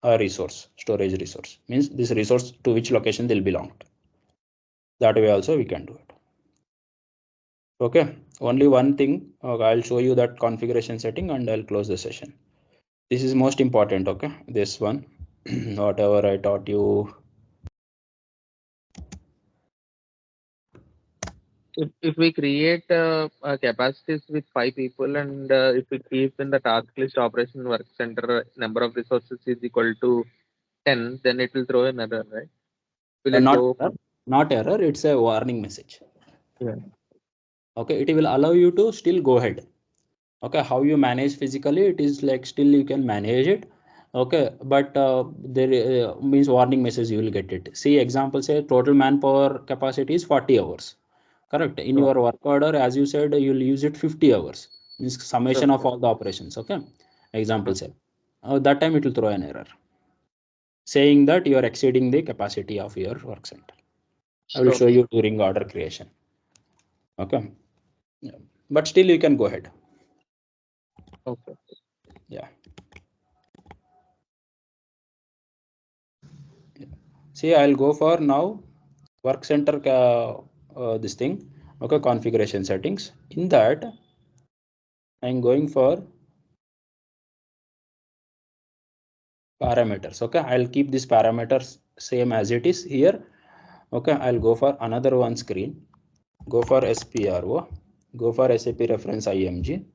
a resource, storage resource means this resource to which location they'll belong to. That way also we can do it. Okay, only one thing, I'll show you that configuration setting and I'll close the session. This is most important. Okay, this one whatever I taught you. If we create capacities with 5 people, and if we keep in the task list operation work center number of resources is equal to 10, then it will throw an error, right? Will it go? Not error, it's a warning message. Yeah. Okay, it will allow you to still go ahead. Okay, how you manage physically, it is like still you can manage it. Okay, but there means warning message you will get it. See, example say total manpower capacity is 40 hours. Correct. In your work order, as you said, you'll use it 50 hours. Means summation of all the operations. Okay. Example say that time it will throw an error saying that you are exceeding the capacity of your work center. I will show you during order creation. Okay. Yeah. But still you can go ahead. Okay. Yeah. See, I'll go for now work center this thing. Okay, configuration settings. In that, I'm going for parameters. Okay, I'll keep these parameters same as it is here. Okay, I'll go for another one screen. Go for SPRO. Go for SAP reference IMG.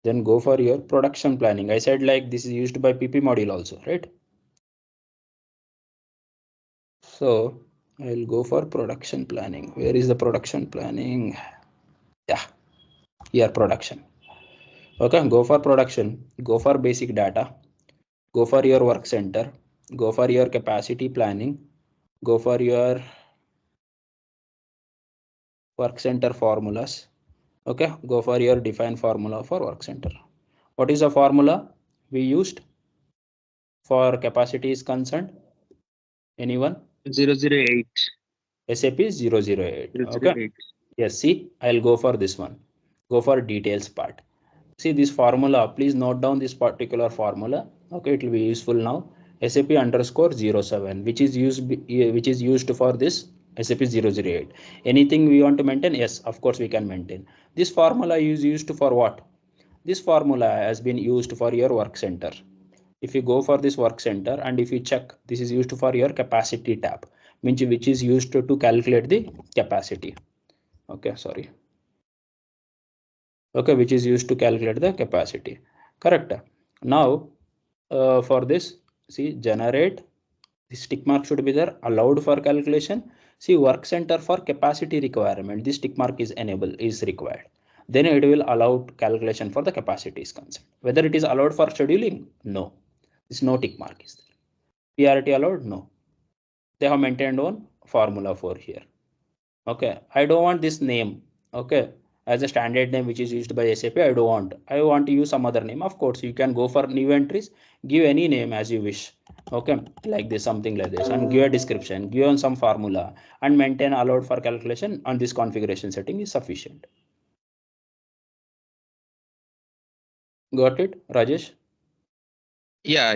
Then go for your production planning. I said like this is used by PP module also, right? So I'll go for production planning. Where is the production planning? Yeah, here production. Okay, go for production, go for basic data, go for your work center, go for your capacity planning, go for your work center formulas. Okay, go for your define formula for work center. What is the formula we used for capacity is concerned? Anyone? 008. SAP 008. 008. Okay. Yes, see, I'll go for this one. Go for details part. See this formula, please note down this particular formula. Okay, it will be useful now. SAP underscore 07, which is used for this SAP 008. Anything we want to maintain? Yes, of course we can maintain. This formula is used for what? This formula has been used for your work center. If you go for this work center and if you check, this is used for your capacity tab, which is used to calculate the capacity. Okay, sorry. Okay, which is used to calculate the capacity. Correct. Now for this, see, generate, this tick mark should be there, allowed for calculation. See, work center for capacity requirement, this tick mark is required. Then it will allow calculation for the capacity is concerned. Whether it is allowed for scheduling? No, this no tick mark is there. PRT allowed? No. They have maintained one formula for here. Okay, I don't want this name. Okay, as a standard name which is used by SAP, I want to use some other name. Of course, you can go for new entries, give any name as you wish. Okay, like this, something like this, and give a description, give on some formula, and maintain allowed for calculation on this configuration setting is sufficient. Got it, Rajesh? Yeah.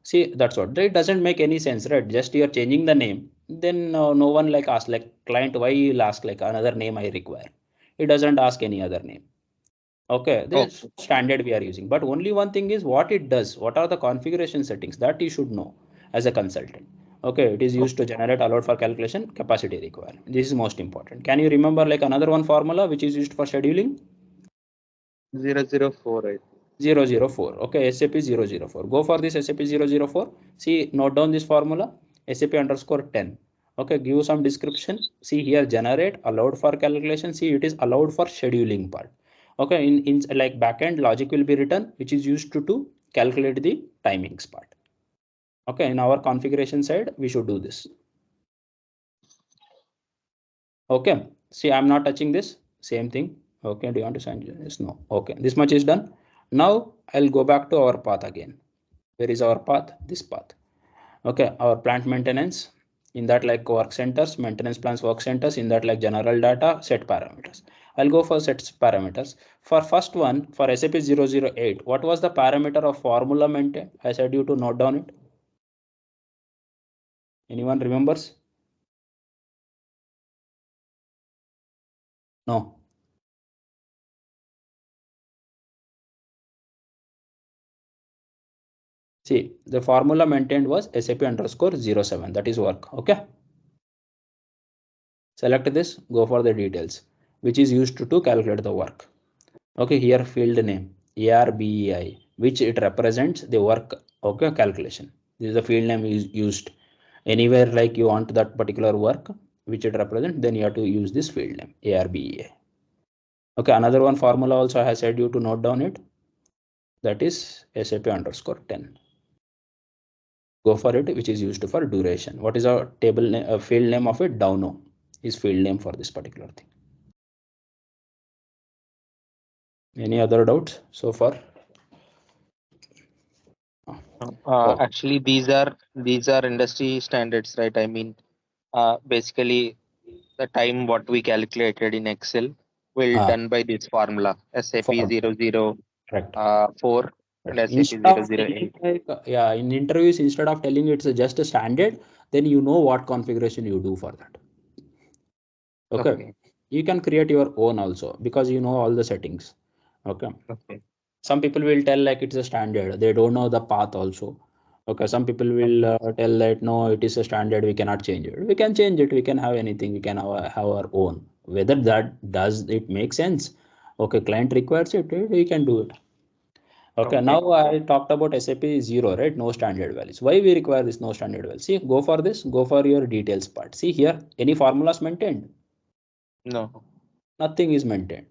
See, that's what, it doesn't make any sense, right? Just you're changing the name, then no one like ask, like client, why you'll ask like another name I require. It doesn't ask any other name. Okay, this standard we are using, but only one thing is what it does, what are the configuration settings that you should know as a consultant. Okay, it is used to generate allowed for calculation capacity requirement. This is most important. Can you remember like another one formula which is used for scheduling? 004, right? 004. Okay, SAP 004. Go for this SAP 004. See, note down this formula, SAP underscore 10. Okay, give some description. See here, generate, allowed for calculation. See, it is allowed for scheduling part. Okay, in like backend logic will be written, which is used to calculate the timings part. Okay, in our configuration side, we should do this. Okay, see, I'm not touching this. Same thing. Okay, do you want to sign this? No. Okay, this much is done. Now I'll go back to our path again. Where is our path? This path. Okay, our plant maintenance. In that like work centers, maintenance plans, work centers. In that like general data, set parameters. I'll go for set parameters. For first one, for SAP 008, what was the parameter of formula maintained? I said you to note down it. Anyone remembers? No. See, the formula maintained was SAP underscore 07. That is work. Okay. Select this, go for the details, which is used to calculate the work. Okay, here field name ARBEI, which it represents the work. Okay, calculation. This is the field name is used anywhere like you want that particular work which it represents, then you have to use this field name ARBEI. Okay, another one formula also has said you to note down it. That is SAP underscore 10. Go for it, which is used for duration. What is our table name, field name of it? Downo is field name for this particular thing. Any other doubts so far? Actually, these are industry standards, right? I mean, basically, the time what we calculated in Excel will done by this formula SAP 004 and SAP Instead of 008. yeah, in interviews, instead of telling it's just a standard, then you know what configuration you do for that. Okay. You can create your own also because you know all the settings. Okay. Some people will tell like it's a standard, they don't know the path also. Okay, some people will tell that no, it is a standard, we cannot change it. We can change it, we can have anything, we can have our own. Whether that does it make sense? Okay, client requires it, we can do it. Okay, now I talked about SAP 0, right? No standard values. Why we require this no standard values? See, go for this, go for your details part. See here, any formulas maintained? No. Nothing is maintained.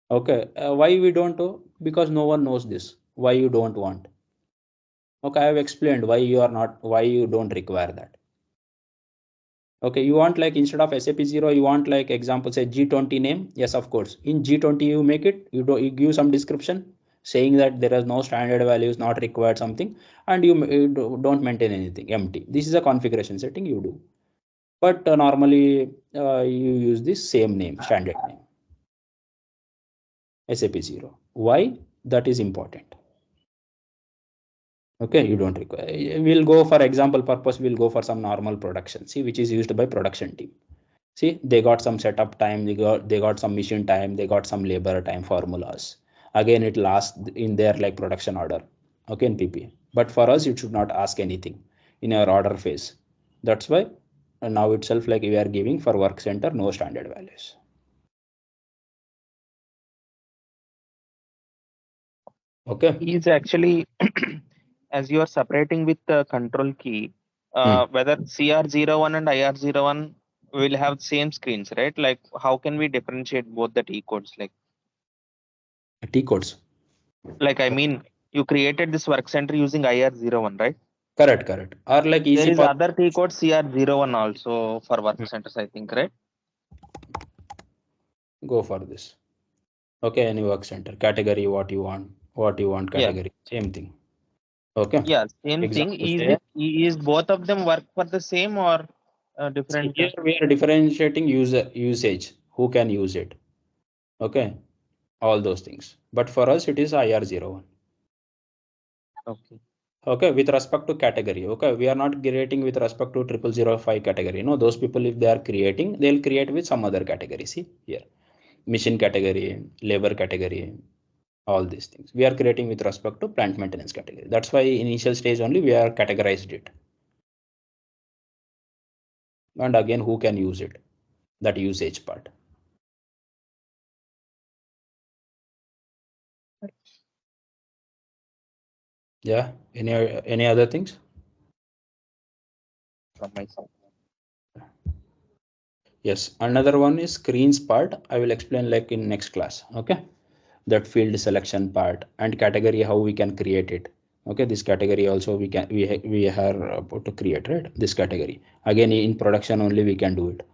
Okay, why we don't do? Because no one knows this. Why you don't want? Okay, I have explained why you are not, why you don't require that. Okay, you want like instead of SAP 0, you want like example say G20 name. Yes, of course. In G20 you make it, you give some description saying that there is no standard values, not required something, and you don't maintain anything, empty. This is a configuration setting you do. But normally you use this same name, standard name, SAP 0. Why? That is important. Okay, you don't require. We'll go for example purpose. We'll go for some normal production. See, which is used by production team. See, they got some setup time. They got some machine time. They got some labor time formulas. Again, it lasts in their like production order. Okay, in PP. But for us, it should not ask anything in our order phase. That's why now itself like we are giving for work center no standard values. Okay. Is actually as you are separating with the control key, whether CR01 and IR01 will have same screens, right? Like how can we differentiate both the T codes? T codes. Like I mean, you created this work center using IR01, right? Correct. Or like There easy is path. other T code CR01 also for work centers, I think, right? Go for this. Okay, any work center category, what you want Yeah. category, same thing. Okay. Yeah, same thing. Example Is say, it is both of them work for the same or see, different? here we are differentiating usage, who can use it. Okay, all those things. But for us, it is IR01. Okay. Okay, with respect to category. Okay, we are not creating with respect to 0005 category. No, those people, if they are creating, they'll create with some other category. See here, machine category, labor category, all these things. We are creating with respect to plant maintenance category. That's why initial stage only we are categorized it. And again, who can use it? That usage part. Yeah. Any other things? From my side. Yes. Another one is screens part. I will explain like in next class. Okay. That field selection part and category, how we can create it. Okay. This category also we are about to create, right? This category again in production only we can do it.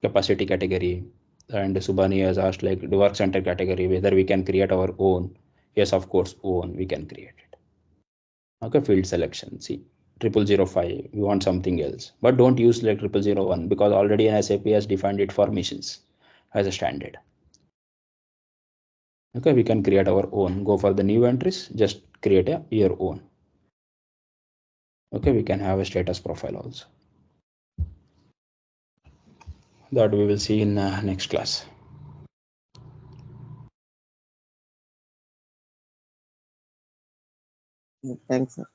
Capacity category, and Subhani has asked like the work center category whether we can create our own. Yes, of course, own we can create it. Okay, field selection. See, 0005, we want something else, but don't use like 0001 because already an SAP has defined it for missions as a standard. Okay, we can create our own. Go for the new entries, just create your own. Okay, we can have a status profile also. That we will see in next class. Thanks, sir.